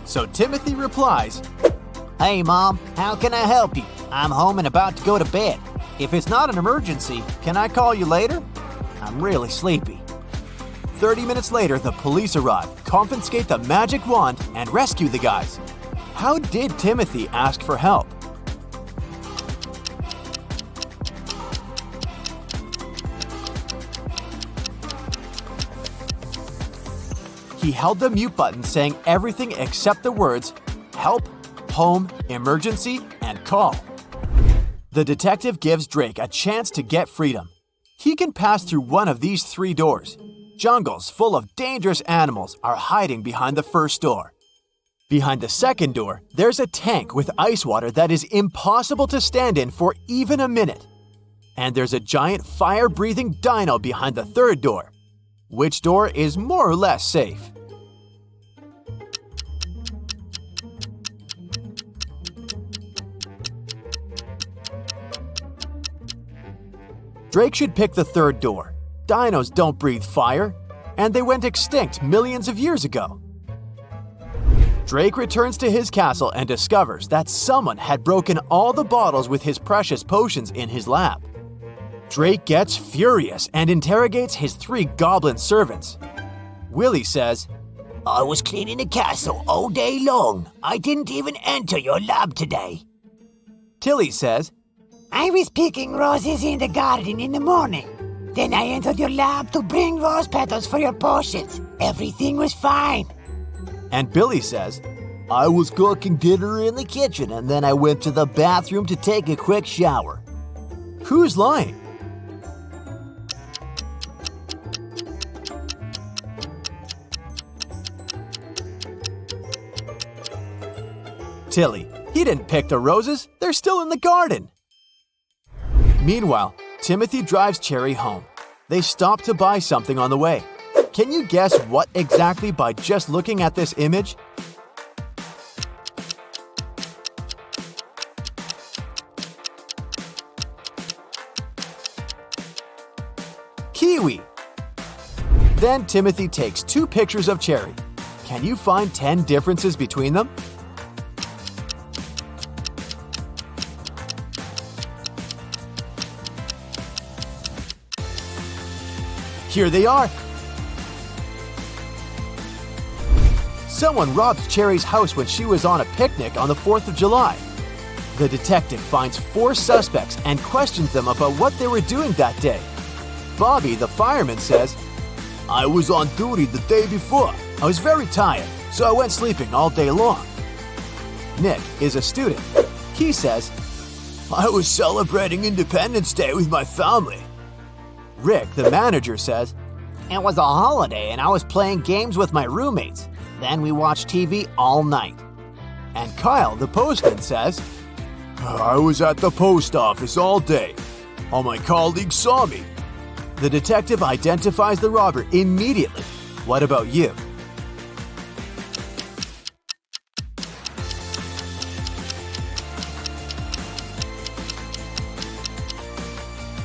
So Timothy replies, Hey, Mom, how can I help you? I'm home and about to go to bed. If it's not an emergency, can I call you later? I'm really sleepy. 30 minutes later, the police arrive, confiscate the magic wand, and rescue the guys. How did Timothy ask for help? He held the mute button saying everything except the words help, home, emergency, and call. The detective gives Drake a chance to get freedom. He can pass through one of these 3 doors. Jungles full of dangerous animals are hiding behind the first door. Behind the second door, there's a tank with ice water that is impossible to stand in for even a minute. And there's a giant fire-breathing dino behind the third door. Which door is more or less safe? Drake should pick the third door. Dinos don't breathe fire, and they went extinct millions of years ago. Drake returns to his castle and discovers that someone had broken all the bottles with his precious potions in his lab. Drake gets furious and interrogates his 3 goblin servants. Willie says, I was cleaning the castle all day long. I didn't even enter your lab today. Tilly says, I was picking roses in the garden in the morning. Then I entered your lab to bring rose petals for your potions. Everything was fine. And Billy says, I was cooking dinner in the kitchen and then I went to the bathroom to take a quick shower. Who's lying? Tilly. He didn't pick the roses. They're still in the garden. Meanwhile, Timothy drives Cherry home. They stop to buy something on the way. Can you guess what exactly by just looking at this image? Kiwi! Then Timothy takes 2 pictures of Cherry. Can you find 10 differences between them? Here they are. Someone robbed Cherry's house when she was on a picnic on the 4th of July. The detective finds 4 suspects and questions them about what they were doing that day. Bobby, the fireman, says, I was on duty the day before. I was very tired, so I went sleeping all day long. Nick is a student. He says, I was celebrating Independence Day with my family. Rick, the manager, says, It was a holiday and I was playing games with my roommates. Then we watched TV all night. And Kyle, the postman, says, I was at the post office all day. All my colleagues saw me. The detective identifies the robber immediately. What about you?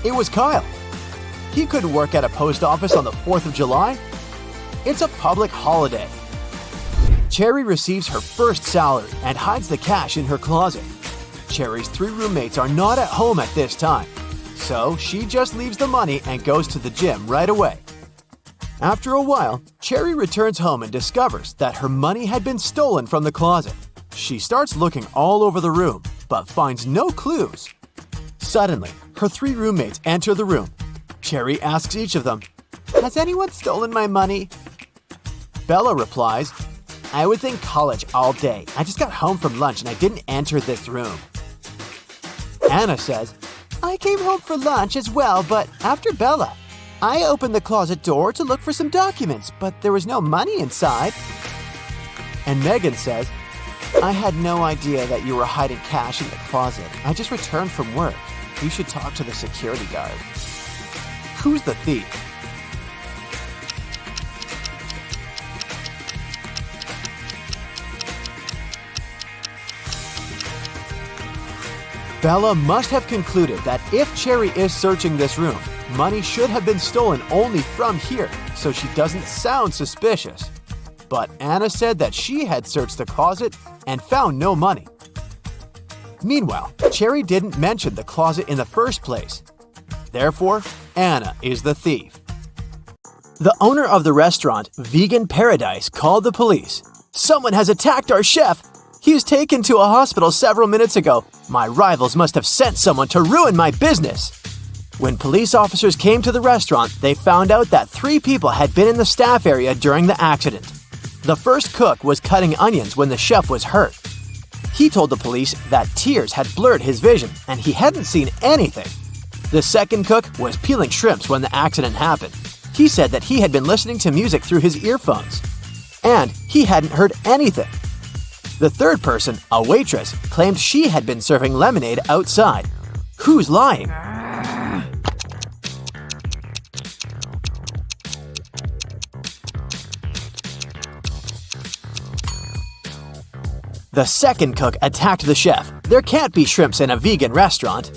It was Kyle. He couldn't work at a post office on the 4th of July. It's a public holiday. Cherry receives her first salary and hides the cash in her closet. Cherry's 3 roommates are not at home at this time, So she just leaves the money and goes to the gym right away. After a while, Cherry returns home and discovers that her money had been stolen from the closet. She starts looking all over the room, but finds no clues. Suddenly, her 3 roommates enter the room. Cherry asks each of them, "Has anyone stolen my money?" Bella replies, "I was in college all day. I just got home from lunch and I didn't enter this room." Anna says, "I came home for lunch as well, but after Bella. I opened the closet door to look for some documents, but there was no money inside." And Megan says, "I had no idea that you were hiding cash in the closet. I just returned from work. You should talk to the security guard." Who's the thief? Bella must have concluded that if Cherry is searching this room, money should have been stolen only from here, so she doesn't sound suspicious. But Anna said that she had searched the closet and found no money. Meanwhile, Cherry didn't mention the closet in the first place. Therefore, Anna is the thief. The owner of the restaurant, Vegan Paradise, called the police. "Someone has attacked our chef. He was taken to a hospital several minutes ago. My rivals must have sent someone to ruin my business." When police officers came to the restaurant, they found out that 3 people had been in the staff area during the accident. The first cook was cutting onions when the chef was hurt. He told the police that tears had blurred his vision and he hadn't seen anything. The second cook was peeling shrimps when the accident happened. He said that he had been listening to music through his earphones, and he hadn't heard anything. The third person, a waitress, claimed she had been serving lemonade outside. Who's lying? The second cook attacked the chef. There can't be shrimps in a vegan restaurant.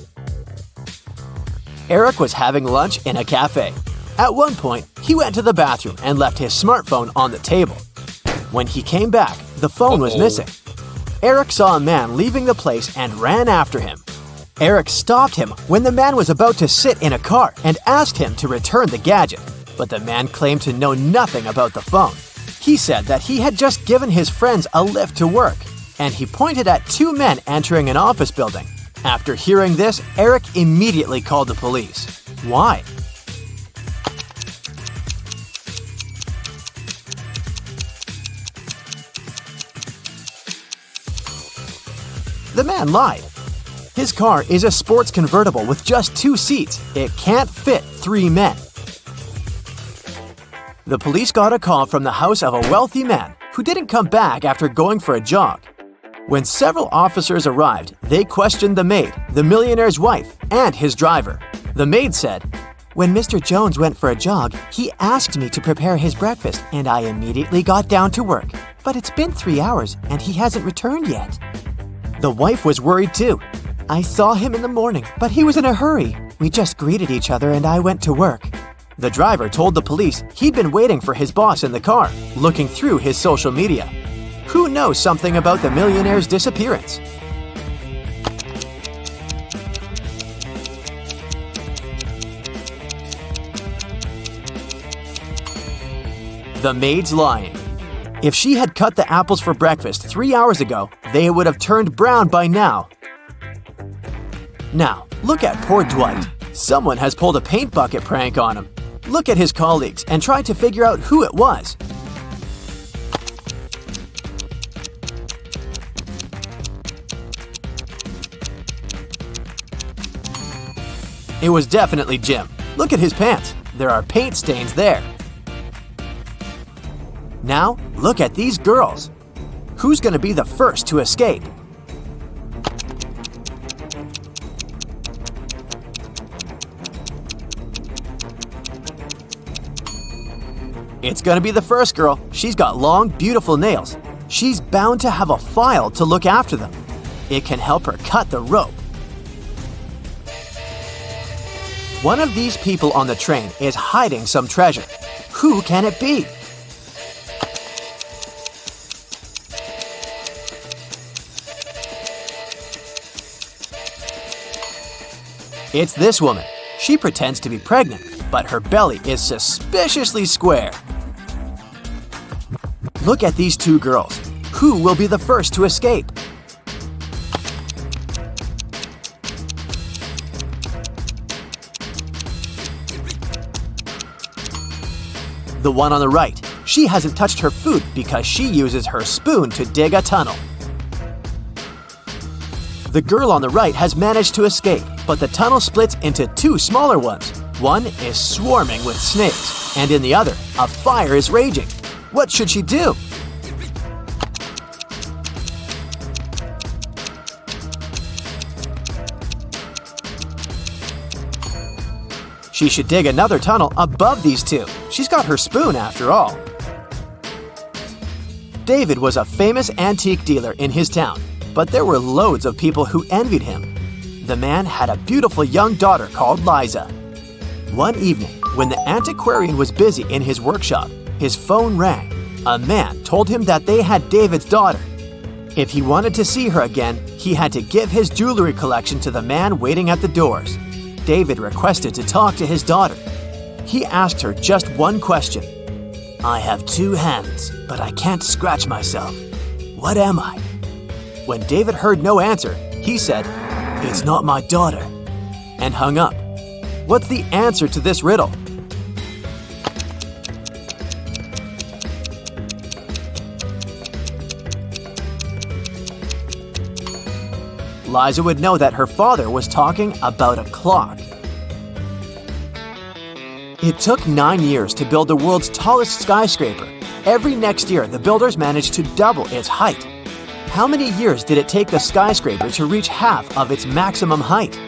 Eric was having lunch in a cafe. At one point, he went to the bathroom and left his smartphone on the table. When he came back, the phone was missing. Eric saw a man leaving the place and ran after him. Eric stopped him when the man was about to sit in a car and asked him to return the gadget, but the man claimed to know nothing about the phone. He said that he had just given his friends a lift to work, and he pointed at 2 men entering an office building. After hearing this, Eric immediately called the police. Why? The man lied. His car is a sports convertible with just 2 seats. It can't fit 3 men. The police got a call from the house of a wealthy man who didn't come back after going for a jog. When several officers arrived, they questioned the maid, the millionaire's wife, and his driver. The maid said, "When Mr. Jones went for a jog, he asked me to prepare his breakfast, and I immediately got down to work. But it's been 3 hours, and he hasn't returned yet." The wife was worried too. "I saw him in the morning, but he was in a hurry. We just greeted each other and I went to work." The driver told the police he'd been waiting for his boss in the car, looking through his social media. Who knows something about the millionaire's disappearance? The maid's lying. If she had cut the apples for breakfast 3 hours ago, they would have turned brown by now. Now, look at poor Dwight. Someone has pulled a paint bucket prank on him. Look at his colleagues and try to figure out who it was. It was definitely Jim. Look at his pants. There are paint stains there. Now, look at these girls. Who's going to be the first to escape? It's going to be the first girl. She's got long, beautiful nails. She's bound to have a file to look after them. It can help her cut the rope. One of these people on the train is hiding some treasure. Who can it be? It's this woman. She pretends to be pregnant, but her belly is suspiciously square. Look at these two girls. Who will be the first to escape? The one on the right. She hasn't touched her food because she uses her spoon to dig a tunnel. The girl on the right has managed to escape, but the tunnel splits into two smaller ones. One is swarming with snakes, and in the other, a fire is raging. What should she do? She should dig another tunnel above these two. She's got her spoon after all. David was a famous antique dealer in his town, but there were loads of people who envied him. The man had a beautiful young daughter called Liza. One evening, when the antiquarian was busy in his workshop, his phone rang. A man told him that they had David's daughter. If he wanted to see her again, he had to give his jewelry collection to the man waiting at the doors. David requested to talk to his daughter. He asked her just one question. "I have two hands, but I can't scratch myself. What am I?" When David heard no answer, he said, "It's not my daughter," and hung up. What's the answer to this riddle? Liza would know that her father was talking about a clock. It took 9 years to build the world's tallest skyscraper. Every next year, the builders managed to double its height. How many years did it take the skyscraper to reach half of its maximum height?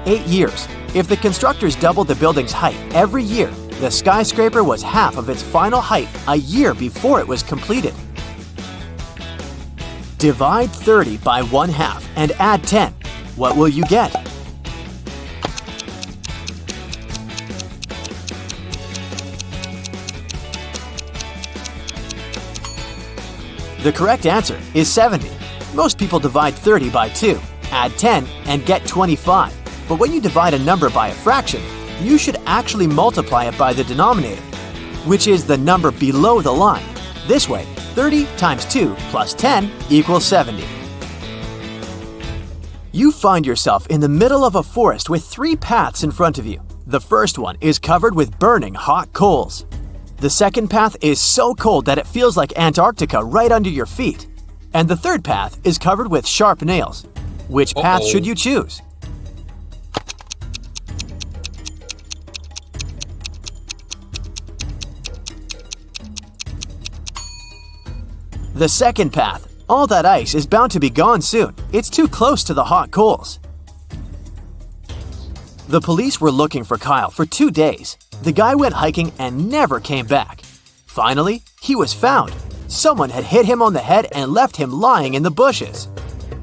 Eight years. If the constructors doubled the building's height every year, the skyscraper was half of its final height a year before it was completed. Divide 30 by 1/2 and add 10. What will you get? The correct answer is 70. Most people divide 30 by 2, add 10, and get 25. But when you divide a number by a fraction, you should actually multiply it by the denominator, which is the number below the line. This way, 30 times 2 plus 10 equals 70. You find yourself in the middle of a forest with 3 paths in front of you. The first one is covered with burning hot coals. The second path is so cold that it feels like Antarctica right under your feet. And the third path is covered with sharp nails. Which path should you choose? The second path. All that ice is bound to be gone soon. It's too close to the hot coals. The police were looking for Kyle for 2 days. The guy went hiking and never came back. Finally, he was found. Someone had hit him on the head and left him lying in the bushes.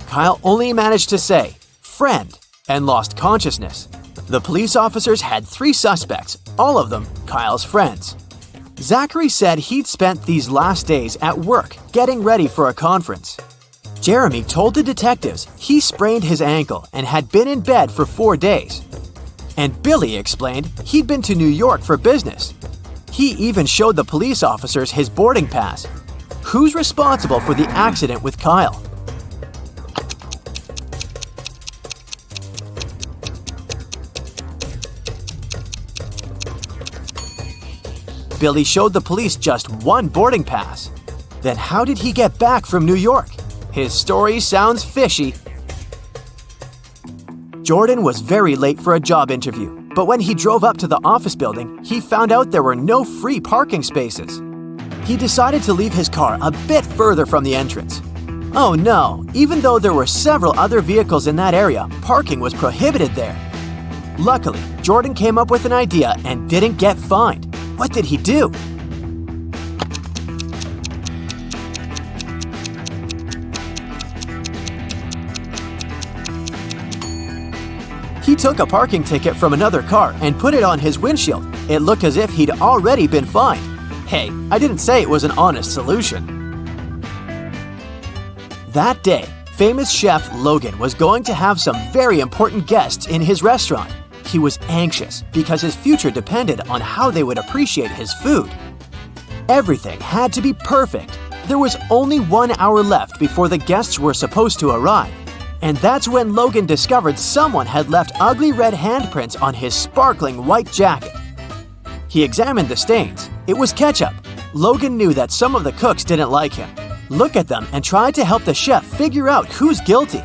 Kyle only managed to say, "Friend," and lost consciousness. The police officers had 3 suspects, all of them Kyle's friends. Zachary said he'd spent these last days at work getting ready for a conference. Jeremy told the detectives he sprained his ankle and had been in bed for 4 days. And Billy explained he'd been to New York for business. He even showed the police officers his boarding pass. Who's responsible for the accident with Kyle? Billy showed the police just 1 boarding pass. Then how did he get back from New York? His story sounds fishy. Jordan was very late for a job interview, but when he drove up to the office building, he found out there were no free parking spaces. He decided to leave his car a bit further from the entrance. Oh no, even though there were several other vehicles in that area, parking was prohibited there. Luckily, Jordan came up with an idea and didn't get fined. What did he do? He took a parking ticket from another car and put it on his windshield. It looked as if he'd already been fined. Hey, I didn't say it was an honest solution. That day, famous chef Logan was going to have some very important guests in his restaurant. He was anxious because his future depended on how they would appreciate his food. Everything had to be perfect. There was only 1 hour left before the guests were supposed to arrive. And that's when Logan discovered someone had left ugly red handprints on his sparkling white jacket. He examined the stains. It was ketchup. Logan knew that some of the cooks didn't like him. Look at them and tried to help the chef figure out who's guilty.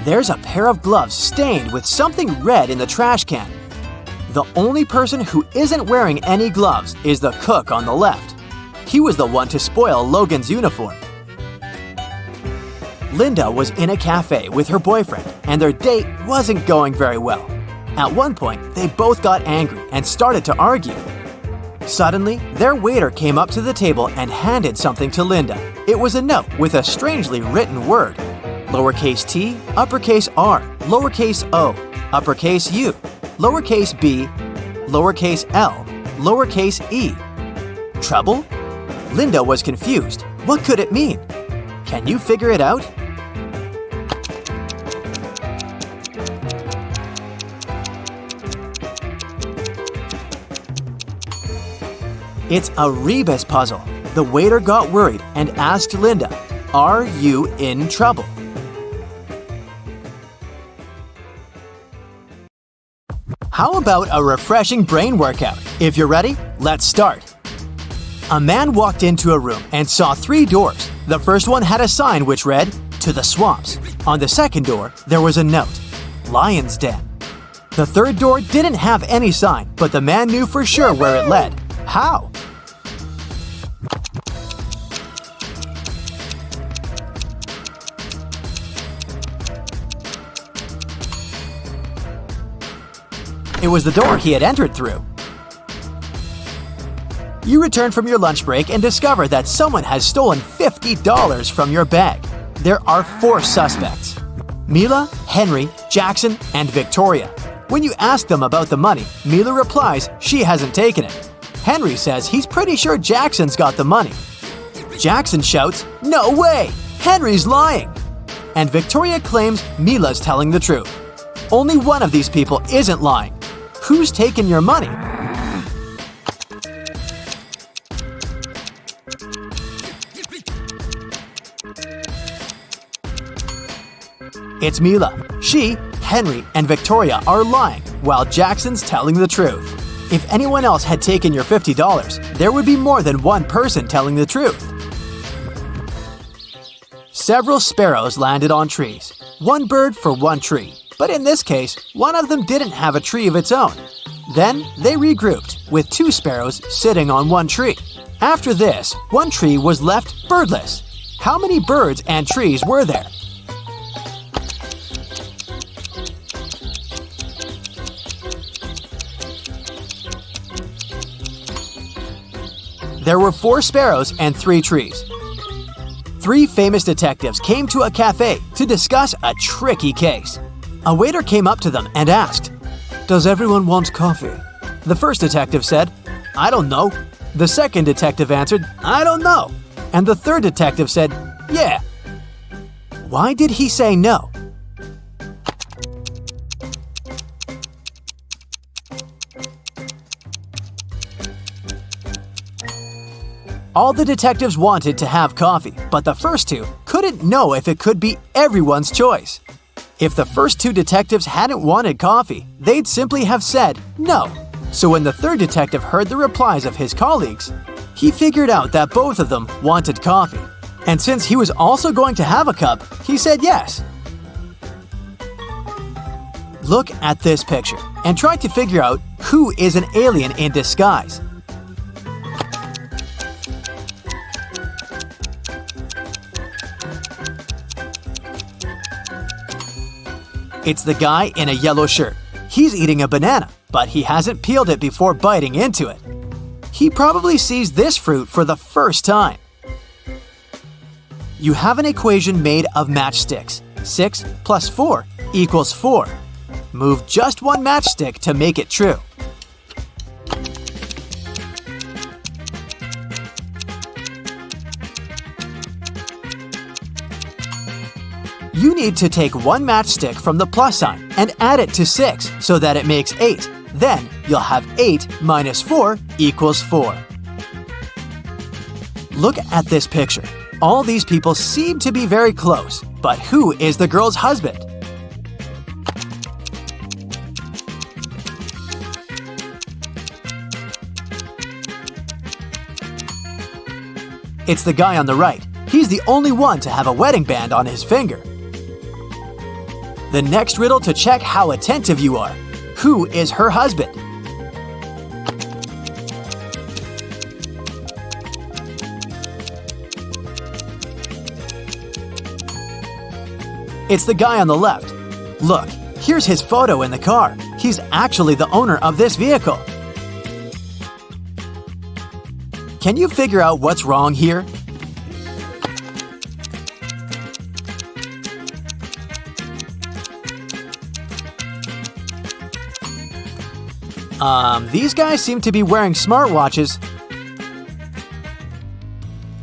There's a pair of gloves stained with something red in the trash can. The only person who isn't wearing any gloves is the cook on the left. He was the one to spoil Logan's uniform. Linda was in a cafe with her boyfriend, and their date wasn't going very well. At one point, they both got angry and started to argue. Suddenly, their waiter came up to the table and handed something to Linda. It was a note with a strangely written word. Lowercase t, uppercase r, lowercase o, uppercase u, lowercase b, lowercase l, lowercase e. Trouble? Linda was confused. What could it mean? Can you figure it out? It's a rebus puzzle. The waiter got worried and asked Linda, "Are you in trouble?" How about a refreshing brain workout? If you're ready, let's start. A man walked into a room and saw 3 doors. The first one had a sign which read, "To the swamps." On the second door, there was a note, "Lion's Den." The third door didn't have any sign, but the man knew for sure where it led. How? It was the door he had entered through. You return from your lunch break and discover that someone has stolen $50 from your bag. There are 4 suspects: Mila, Henry, Jackson, and Victoria. When you ask them about the money, Mila replies she hasn't taken it. Henry says he's pretty sure Jackson's got the money. Jackson shouts, "No way! Henry's lying!" And Victoria claims Mila's telling the truth. Only one of these people isn't lying. Who's taken your money? It's Mila. She, Henry, and Victoria are lying, while Jackson's telling the truth. If anyone else had taken your $50, there would be more than one person telling the truth. Several sparrows landed on trees. One bird for one tree. But in this case, one of them didn't have a tree of its own. Then they regrouped, with 2 sparrows sitting on one tree. After this, one tree was left birdless. How many birds and trees were there? There were 4 sparrows and 3 trees. 3 famous detectives came to a cafe to discuss a tricky case. A waiter came up to them and asked, "Does everyone want coffee?" The first detective said, "I don't know." The second detective answered, "I don't know." And the third detective said, "Yeah." Why did he say no? All the detectives wanted to have coffee, but the first 2 couldn't know if it could be everyone's choice. If the first 2 detectives hadn't wanted coffee, they'd simply have said no. So when the third detective heard the replies of his colleagues, he figured out that both of them wanted coffee. And since he was also going to have a cup, he said yes. Look at this picture and try to figure out who is an alien in disguise. It's the guy in a yellow shirt. He's eating a banana, but he hasn't peeled it before biting into it. He probably sees this fruit for the first time. You have an equation made of matchsticks. 6 plus 4 equals 4. Move just one matchstick to make it true. You need to take one matchstick from the plus sign and add it to 6 so that it makes 8. Then you'll have 8 minus 4 equals 4. Look at this picture. All these people seem to be very close, but who is the girl's husband? It's the guy on the right. He's the only one to have a wedding band on his finger. The next riddle to check how attentive you are. Who is her husband? It's the guy on the left. Look, here's his photo in the car. He's actually the owner of this vehicle. Can you figure out what's wrong here? These guys seem to be wearing smartwatches.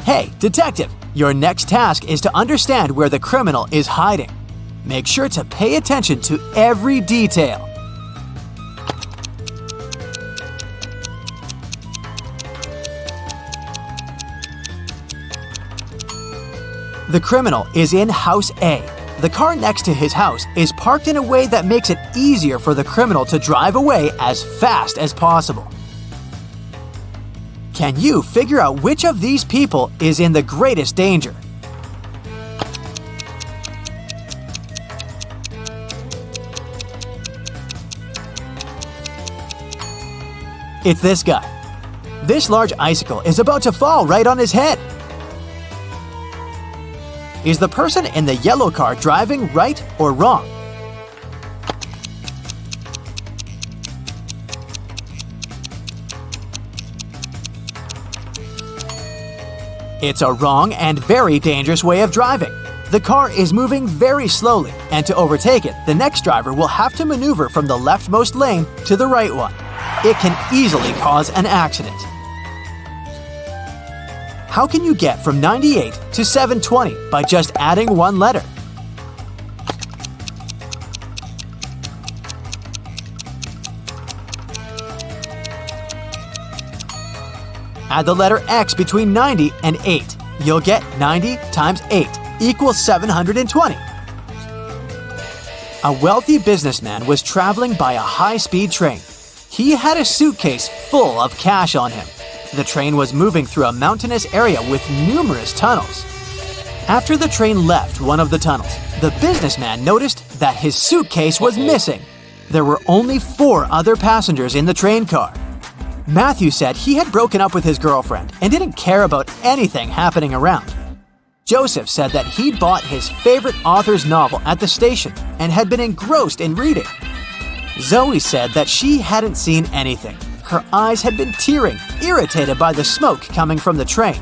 Hey, detective, your next task is to understand where the criminal is hiding. Make sure to pay attention to every detail. The criminal is in House A. The car next to his house is parked in a way that makes it easier for the criminal to drive away as fast as possible. Can you figure out which of these people is in the greatest danger? It's this guy. This large icicle is about to fall right on his head. Is the person in the yellow car driving right or wrong? It's a wrong and very dangerous way of driving. The car is moving very slowly, and to overtake it, the next driver will have to maneuver from the leftmost lane to the right one. It can easily cause an accident. How can you get from 98 to 720 by just adding one letter? Add the letter X between 90 and 8. You'll get 90 times 8 equals 720. A wealthy businessman was traveling by a high-speed train. He had a suitcase full of cash on him. The train was moving through a mountainous area with numerous tunnels. After the train left one of the tunnels, the businessman noticed that his suitcase was missing. There were only 4 other passengers in the train car. Matthew said he had broken up with his girlfriend and didn't care about anything happening around. Joseph said that he'd bought his favorite author's novel at the station and had been engrossed in reading. Zoe said that she hadn't seen anything. Her eyes had been tearing, irritated by the smoke coming from the train.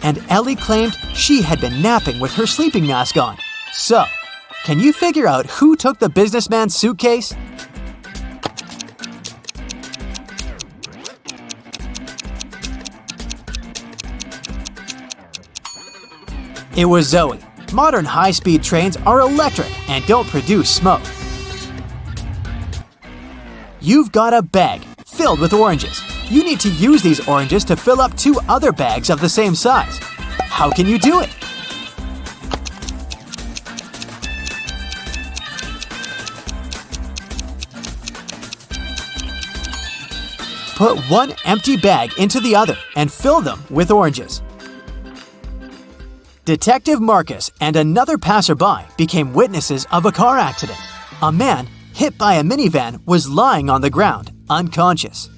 And Ellie claimed she had been napping with her sleeping mask on. So, can you figure out who took the businessman's suitcase? It was Zoe. Modern high-speed trains are electric and don't produce smoke. You've got a bag filled with oranges. You need to use these oranges to fill up 2 other bags of the same size. How can you do it? Put one empty bag into the other and fill them with oranges. Detective Marcus and another passerby became witnesses of a car accident. A man hit by a minivan was lying on the ground, unconscious.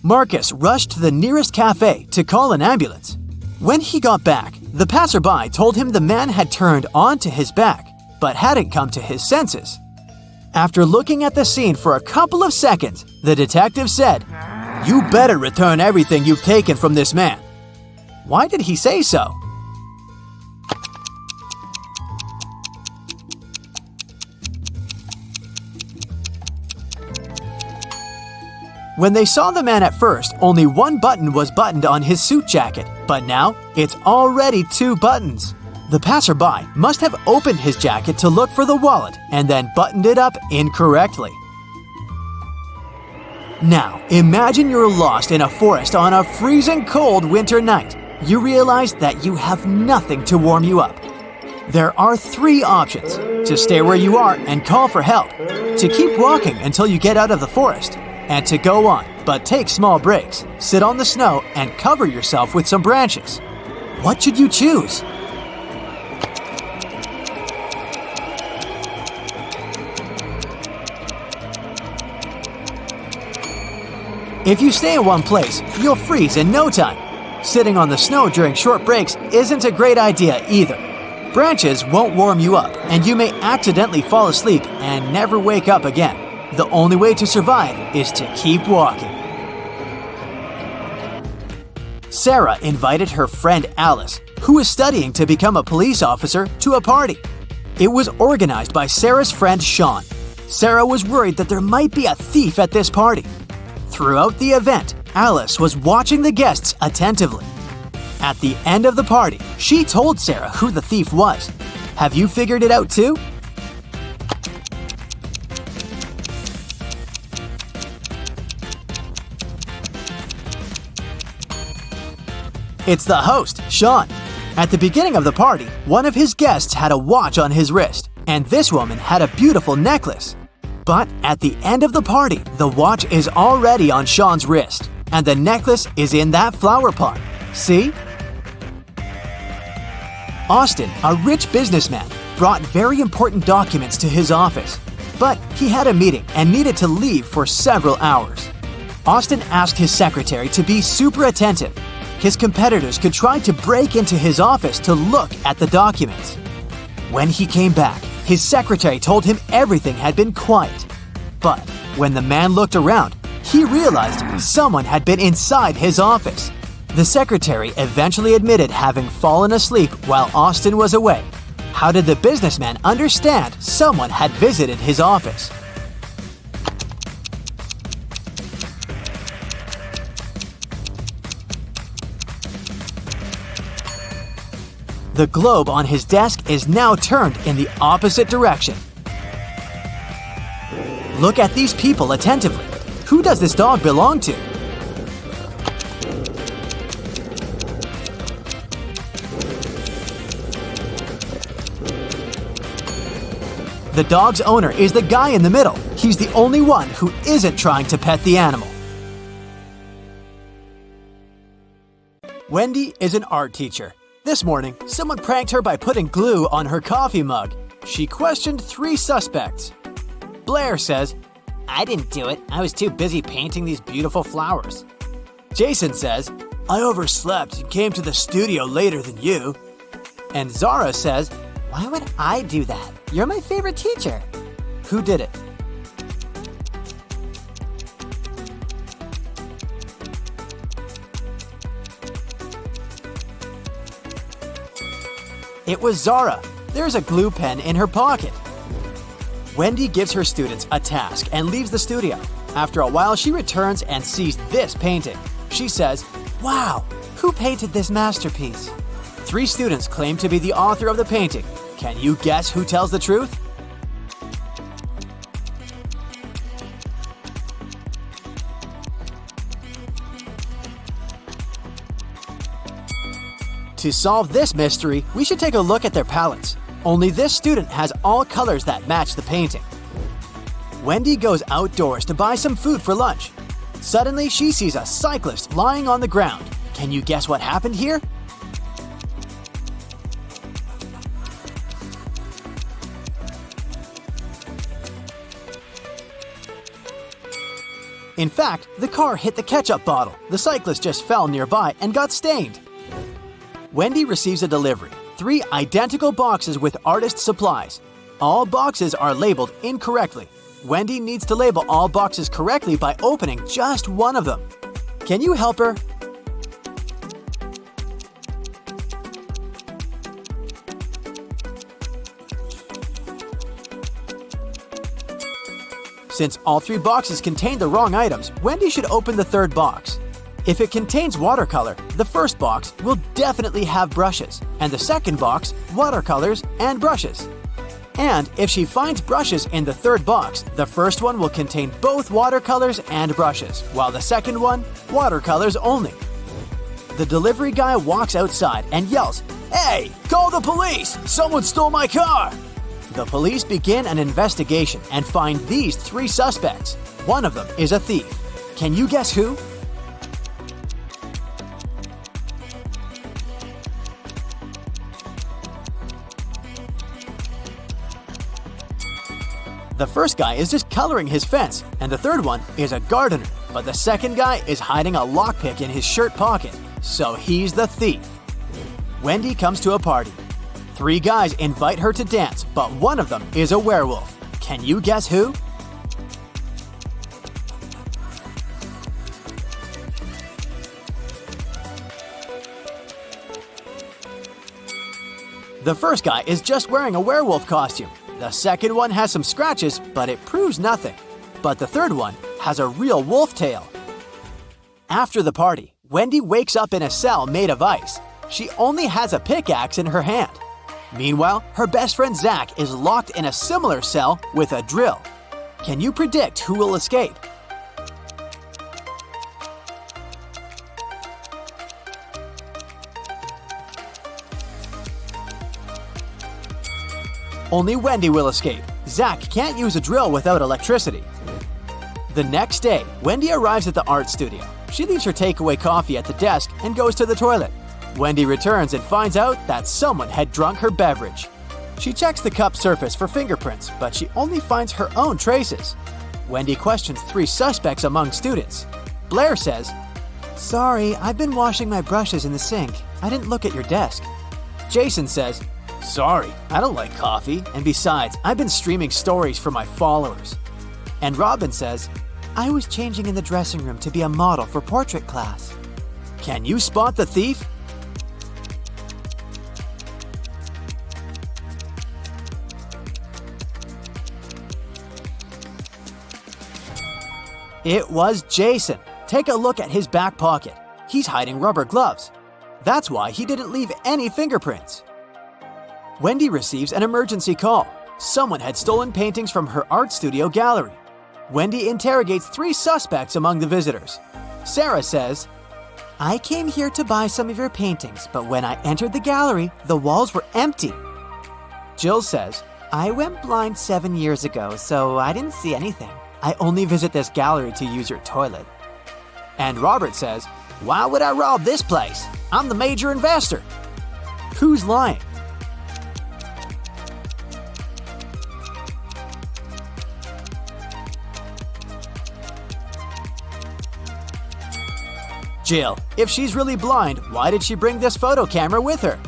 Marcus rushed to the nearest cafe to call an ambulance. When he got back, the passerby told him the man had turned onto his back, but hadn't come to his senses. After looking at the scene for a couple of seconds, the detective said, "You better return everything you've taken from this man." Why did he say so? When they saw the man at first, only one button was buttoned on his suit jacket, but now it's already 2 buttons. The passerby must have opened his jacket to look for the wallet and then buttoned it up incorrectly. Now, imagine you're lost in a forest on a freezing cold winter night. You realize that you have nothing to warm you up. There are 3 options: to stay where you are and call for help, to keep walking until you get out of the forest, and to go on, but take small breaks, sit on the snow, and cover yourself with some branches. What should you choose? If you stay in one place, you'll freeze in no time. Sitting on the snow during short breaks isn't a great idea either. Branches won't warm you up, and you may accidentally fall asleep and never wake up again. The only way to survive is to keep walking. Sarah invited her friend Alice, who was studying to become a police officer, to a party. It was organized by Sarah's friend Sean. Sarah was worried that there might be a thief at this party. Throughout the event, Alice was watching the guests attentively. At the end of the party, she told Sarah who the thief was. Have you figured it out too? It's the host, Sean. At the beginning of the party, one of his guests had a watch on his wrist, and this woman had a beautiful necklace. But at the end of the party, the watch is already on Sean's wrist, and the necklace is in that flower pot. See? Austin, a rich businessman, brought very important documents to his office, but he had a meeting and needed to leave for several hours. Austin asked his secretary to be super attentive. His competitors could try to break into his office to look at the documents. When he came back, his secretary told him everything had been quiet. But when the man looked around, he realized someone had been inside his office. The secretary eventually admitted having fallen asleep while Austin was away. How did the businessman understand someone had visited his office? The globe on his desk is now turned in the opposite direction. Look at these people attentively. Who does this dog belong to? The dog's owner is the guy in the middle. He's the only one who isn't trying to pet the animal. Wendy is an art teacher. This morning, someone pranked her by putting glue on her coffee mug. She questioned 3 suspects. Blair says, I didn't do it. I was too busy painting these beautiful flowers. Jason says, I overslept and came to the studio later than you. And Zara says, Why would I do that? You're my favorite teacher. who did it? It was Zara. There's a glue pen in her pocket. Wendy gives her students a task and leaves the studio. After a while, she returns and sees this painting. She says, Wow, who painted this masterpiece? 3 students claim to be the author of the painting. Can you guess who tells the truth? To solve this mystery, we should take a look at their palettes. Only this student has all colors that match the painting. Wendy goes outdoors to buy some food for lunch. Suddenly, she sees a cyclist lying on the ground. Can you guess what happened here? In fact, the car hit the ketchup bottle. The cyclist just fell nearby and got stained. Wendy receives a delivery. 3 identical boxes with artist supplies. All boxes are labeled incorrectly. Wendy needs to label all boxes correctly by opening just one of them. Can you help her? Since all 3 boxes contain the wrong items, Wendy should open the 3rd box. If it contains watercolor, the first box will definitely have brushes, and the second box, watercolors and brushes. And if she finds brushes in the 3rd box, the first one will contain both watercolors and brushes, while the second one, watercolors only. The delivery guy walks outside and yells, "Hey, call the police! Someone stole my car!" The police begin an investigation and find these 3 suspects. One of them is a thief. Can you guess who? The first guy is just coloring his fence, and the third one is a gardener. But the second guy is hiding a lockpick in his shirt pocket, so he's the thief. Wendy comes to a party. 3 guys invite her to dance, but one of them is a werewolf. Can you guess who? The first guy is just wearing a werewolf costume. The second one has some scratches, but it proves nothing. But the third one has a real wolf tail. After the party, Wendy wakes up in a cell made of ice. She only has a pickaxe in her hand. Meanwhile, her best friend Zach is locked in a similar cell with a drill. Can you predict who will escape? Only Wendy will escape. Zach can't use a drill without electricity. The next day, Wendy arrives at the art studio. She leaves her takeaway coffee at the desk and goes to the toilet. Wendy returns and finds out that someone had drunk her beverage. She checks the cup's surface for fingerprints, but she only finds her own traces. Wendy questions 3 suspects among students. Blair says, "Sorry, I've been washing my brushes in the sink. I didn't look at your desk." Jason says, "Sorry, I don't like coffee, and besides, I've been streaming stories for my followers." And Robin says, "I was changing in the dressing room to be a model for portrait class." Can you spot the thief? It was Jason. Take a look at his back pocket. He's hiding rubber gloves. That's why he didn't leave any fingerprints. Wendy receives an emergency call. Someone had stolen paintings from her art studio gallery. Wendy interrogates 3 suspects among the visitors. Sarah says, "I came here to buy some of your paintings, but when I entered the gallery, the walls were empty." Jill says, "I went blind 7 years ago, so I didn't see anything. I only visit this gallery to use your toilet." And Robert says, "Why would I rob this place? I'm the major investor." Who's lying? Jill. If she's really blind, why did she bring this photo camera with her?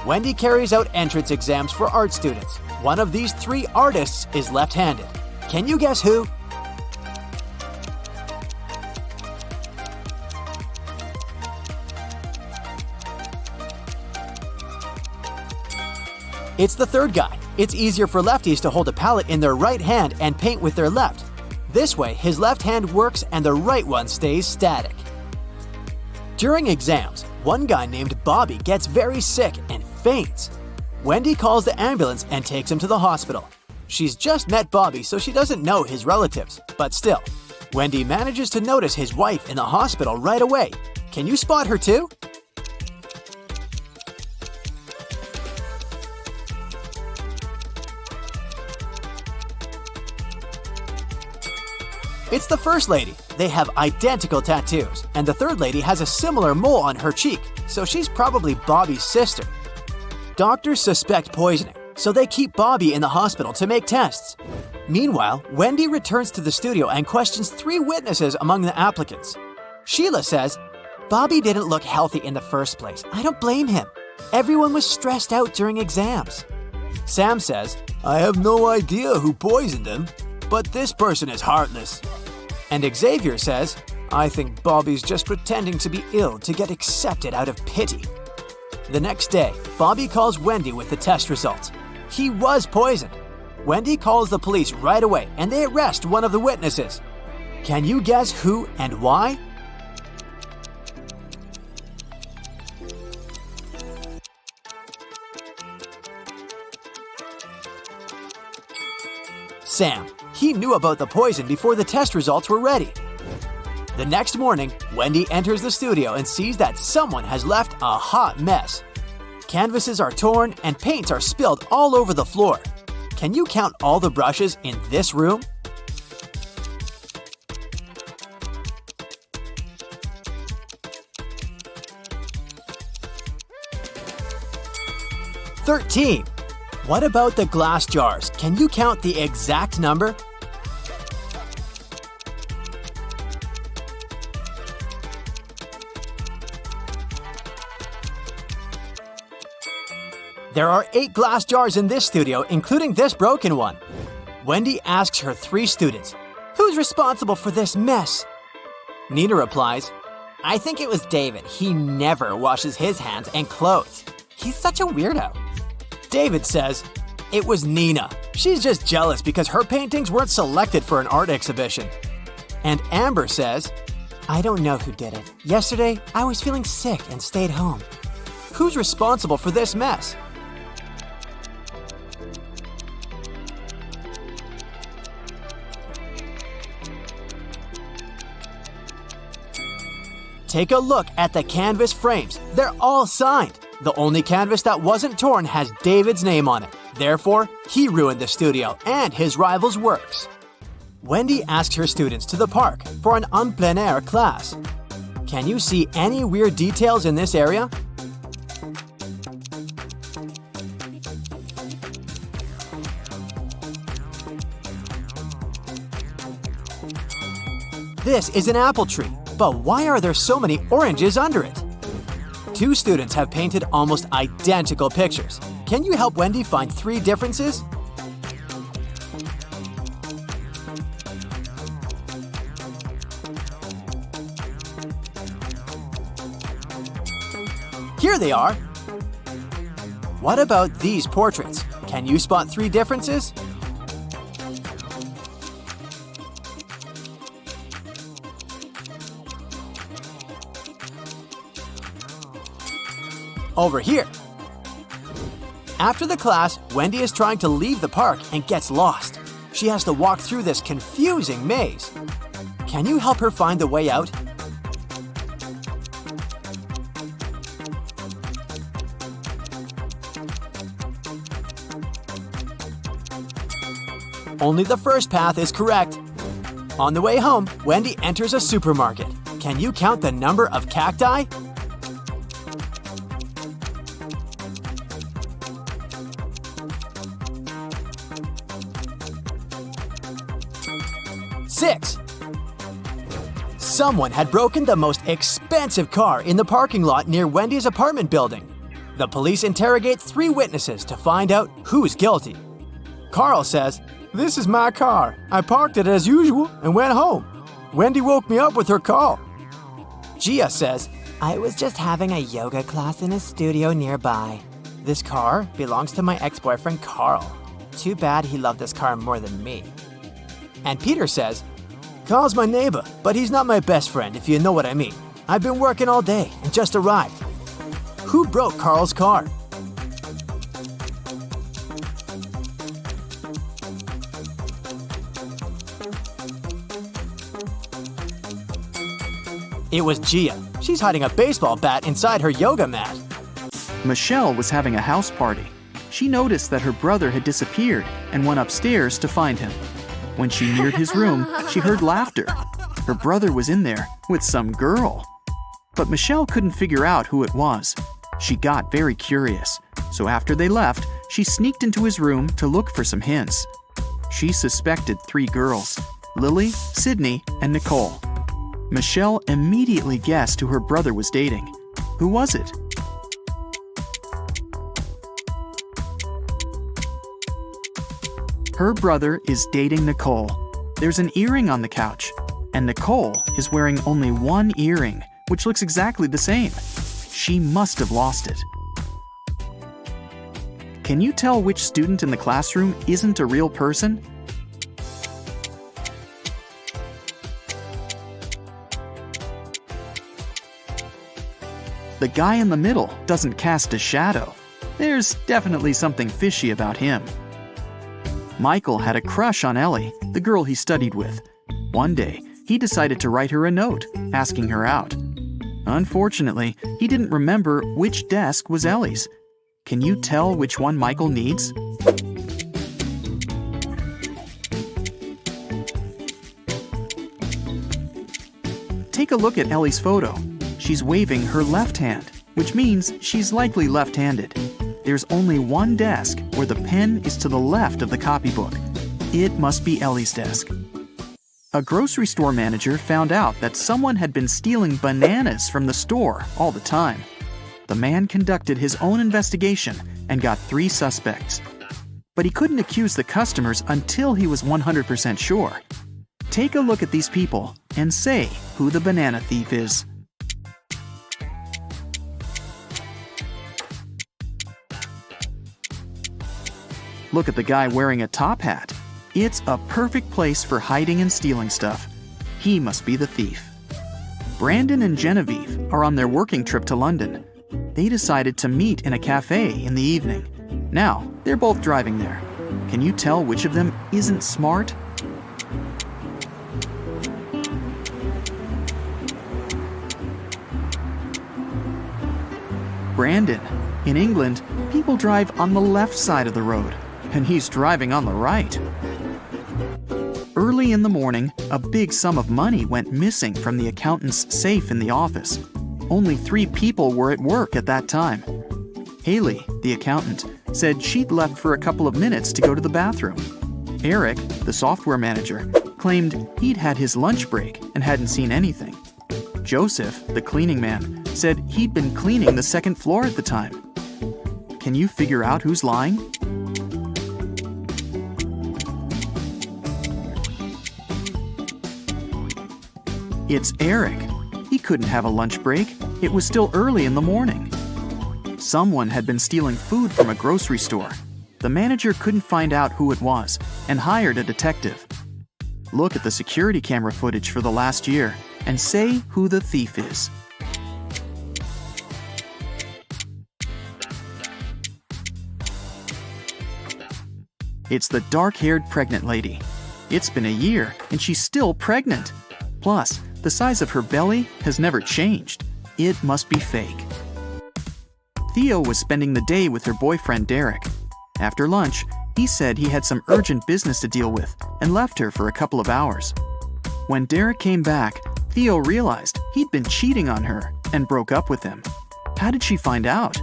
Wendy carries out entrance exams for art students. One of these 3 artists is left-handed. Can you guess who? It's the third guy. It's easier for lefties to hold a palette in their right hand and paint with their left. This way, his left hand works and the right one stays static. During exams, one guy named Bobby gets very sick and faints. Wendy calls the ambulance and takes him to the hospital. She's just met Bobby, so she doesn't know his relatives, but still, Wendy manages to notice his wife in the hospital right away. Can you spot her too? It's the first lady. They have identical tattoos, and the third lady has a similar mole on her cheek, so she's probably Bobby's sister. Doctors suspect poisoning, so they keep Bobby in the hospital to make tests. Meanwhile, Wendy returns to the studio and questions 3 witnesses among the applicants. Sheila says, "Bobby didn't look healthy in the first place. I don't blame him. Everyone was stressed out during exams." Sam says, "I have no idea who poisoned him, but this person is heartless." And Xavier says, "I think Bobby's just pretending to be ill to get accepted out of pity." The next day, Bobby calls Wendy with the test results. He was poisoned. Wendy calls the police right away and they arrest one of the witnesses. Can you guess who and why? Sam. He knew about the poison before the test results were ready. The next morning, Wendy enters the studio and sees that someone has left a hot mess. Canvases are torn and paints are spilled all over the floor. Can you count all the brushes in this room? "13. What about the glass jars? Can you count the exact number? There are 8 glass jars in this studio, including this broken one. Wendy asks her 3 students, "Who's responsible for this mess?" Nina replies, "I think it was David. He never washes his hands and clothes. He's such a weirdo." David says, "It was Nina. She's just jealous because her paintings weren't selected for an art exhibition." And Amber says, "I don't know who did it. Yesterday, I was feeling sick and stayed home. Who's responsible for this mess?" Take a look at the canvas frames. They're all signed. The only canvas that wasn't torn has David's name on it. Therefore, he ruined the studio and his rival's works. Wendy asked her students to the park for an en plein air class. Can you see any weird details in this area? This is an apple tree, but why are there so many oranges under it? 2 students have painted almost identical pictures. Can you help Wendy find 3 differences? Here they are! What about these portraits? Can you spot 3 differences? Over here. After the class, Wendy is trying to leave the park and gets lost. She has to walk through this confusing maze. Can you help her find the way out? Only the first path is correct. On the way home, Wendy enters a supermarket. Can you count the number of cacti? Six. Someone had broken the most expensive car in the parking lot near Wendy's apartment building. The police interrogate 3 witnesses to find out who's guilty. Carl says, "This is my car. I parked it as usual and went home. Wendy woke me up with her call." Gia says, "I was just having a yoga class in a studio nearby. This car belongs to my ex-boyfriend Carl. Too bad he loved this car more than me." And Peter says, "Carl's my neighbor, but he's not my best friend, if you know what I mean. I've been working all day and just arrived." Who broke Carl's car? It was Gia. She's hiding a baseball bat inside her yoga mat. Michelle was having a house party. She noticed that her brother had disappeared and went upstairs to find him. When she neared his room, she heard laughter. Her brother was in there with some girl. But Michelle couldn't figure out who it was. She got very curious, so after they left, she sneaked into his room to look for some hints. She suspected 3 girls, Lily, Sydney, and Nicole. Michelle immediately guessed who her brother was dating. Who was it? Her brother is dating Nicole. There's an earring on the couch, and Nicole is wearing only 1 earring, which looks exactly the same. She must have lost it. Can you tell which student in the classroom isn't a real person? The guy in the middle doesn't cast a shadow. There's definitely something fishy about him. Michael had a crush on Ellie, the girl he studied with. One day, he decided to write her a note, asking her out. Unfortunately, he didn't remember which desk was Ellie's. Can you tell which one Michael needs? Take a look at Ellie's photo. She's waving her left hand, which means she's likely left-handed. There's only one desk where the pen is to the left of the copybook. It must be Ellie's desk. A grocery store manager found out that someone had been stealing bananas from the store all the time. The man conducted his own investigation and got 3 suspects. But he couldn't accuse the customers until he was 100% sure. Take a look at these people and say who the banana thief is. Look at the guy wearing a top hat. It's a perfect place for hiding and stealing stuff. He must be the thief. Brandon and Genevieve are on their working trip to London. They decided to meet in a cafe in the evening. Now, they're both driving there. Can you tell which of them isn't smart? Brandon. In England, people drive on the left side of the road, and he's driving on the right. Early in the morning, a big sum of money went missing from the accountant's safe in the office. Only 3 people were at work at that time. Haley, the accountant, said she'd left for a couple of minutes to go to the bathroom. Eric, the software manager, claimed he'd had his lunch break and hadn't seen anything. Joseph, the cleaning man, said he'd been cleaning the 2nd floor at the time. Can you figure out who's lying? It's Eric. He couldn't have a lunch break. It was still early in the morning. Someone had been stealing food from a grocery store. The manager couldn't find out who it was and hired a detective. Look at the security camera footage for the last year and say who the thief is. It's the dark-haired pregnant lady. It's been a year and she's still pregnant. Plus, the size of her belly has never changed. It must be fake. Theo was spending the day with her boyfriend Derek. After lunch, he said he had some urgent business to deal with and left her for a couple of hours. When Derek came back, Theo realized he'd been cheating on her and broke up with him. How did she find out?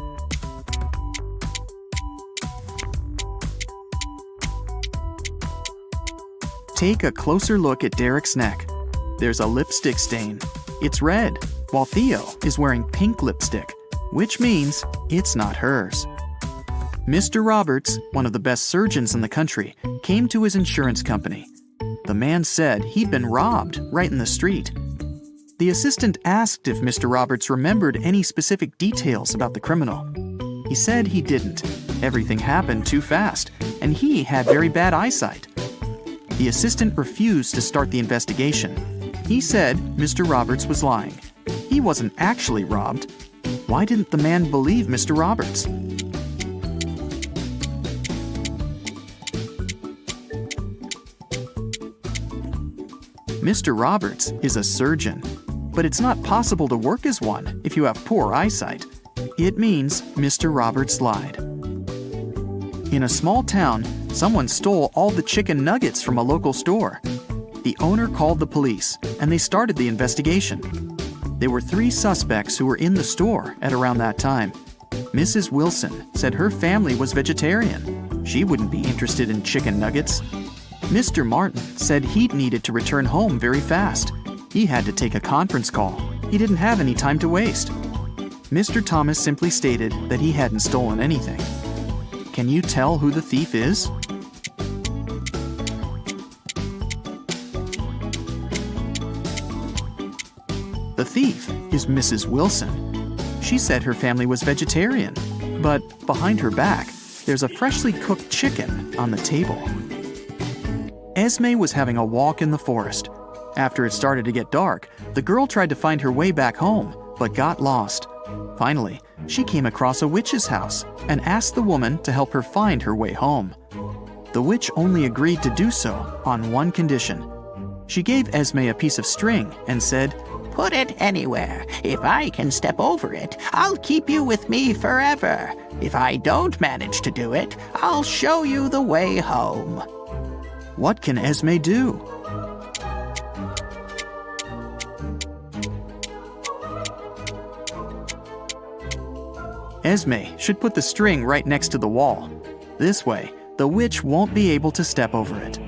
Take a closer look at Derek's neck. There's a lipstick stain. It's red, while Theo is wearing pink lipstick, which means it's not hers. Mr. Roberts, one of the best surgeons in the country, came to his insurance company. The man said he'd been robbed right in the street. The assistant asked if Mr. Roberts remembered any specific details about the criminal. He said he didn't. Everything happened too fast, and he had very bad eyesight. The assistant refused to start the investigation. He said Mr. Roberts was lying. He wasn't actually robbed. Why didn't the man believe Mr. Roberts? Mr. Roberts is a surgeon, but it's not possible to work as one if you have poor eyesight. It means Mr. Roberts lied. In a small town, someone stole all the chicken nuggets from a local store. The owner called the police, and they started the investigation. There were 3 suspects who were in the store at around that time. Mrs. Wilson said her family was vegetarian. She wouldn't be interested in chicken nuggets. Mr. Martin said he'd needed to return home very fast. He had to take a conference call. He didn't have any time to waste. Mr. Thomas simply stated that he hadn't stolen anything. Can you tell who the thief is? The thief is Mrs. Wilson. She said her family was vegetarian, but behind her back, there's a freshly cooked chicken on the table. Esme was having a walk in the forest. After it started to get dark, the girl tried to find her way back home, but got lost. Finally, she came across a witch's house and asked the woman to help her find her way home. The witch only agreed to do so on one condition. She gave Esme a piece of string and said, Put it anywhere. If I can step over it, I'll keep you with me forever. If I don't manage to do it, I'll show you the way home. What can Esme do? Esme should put the string right next to the wall. This way, the witch won't be able to step over it.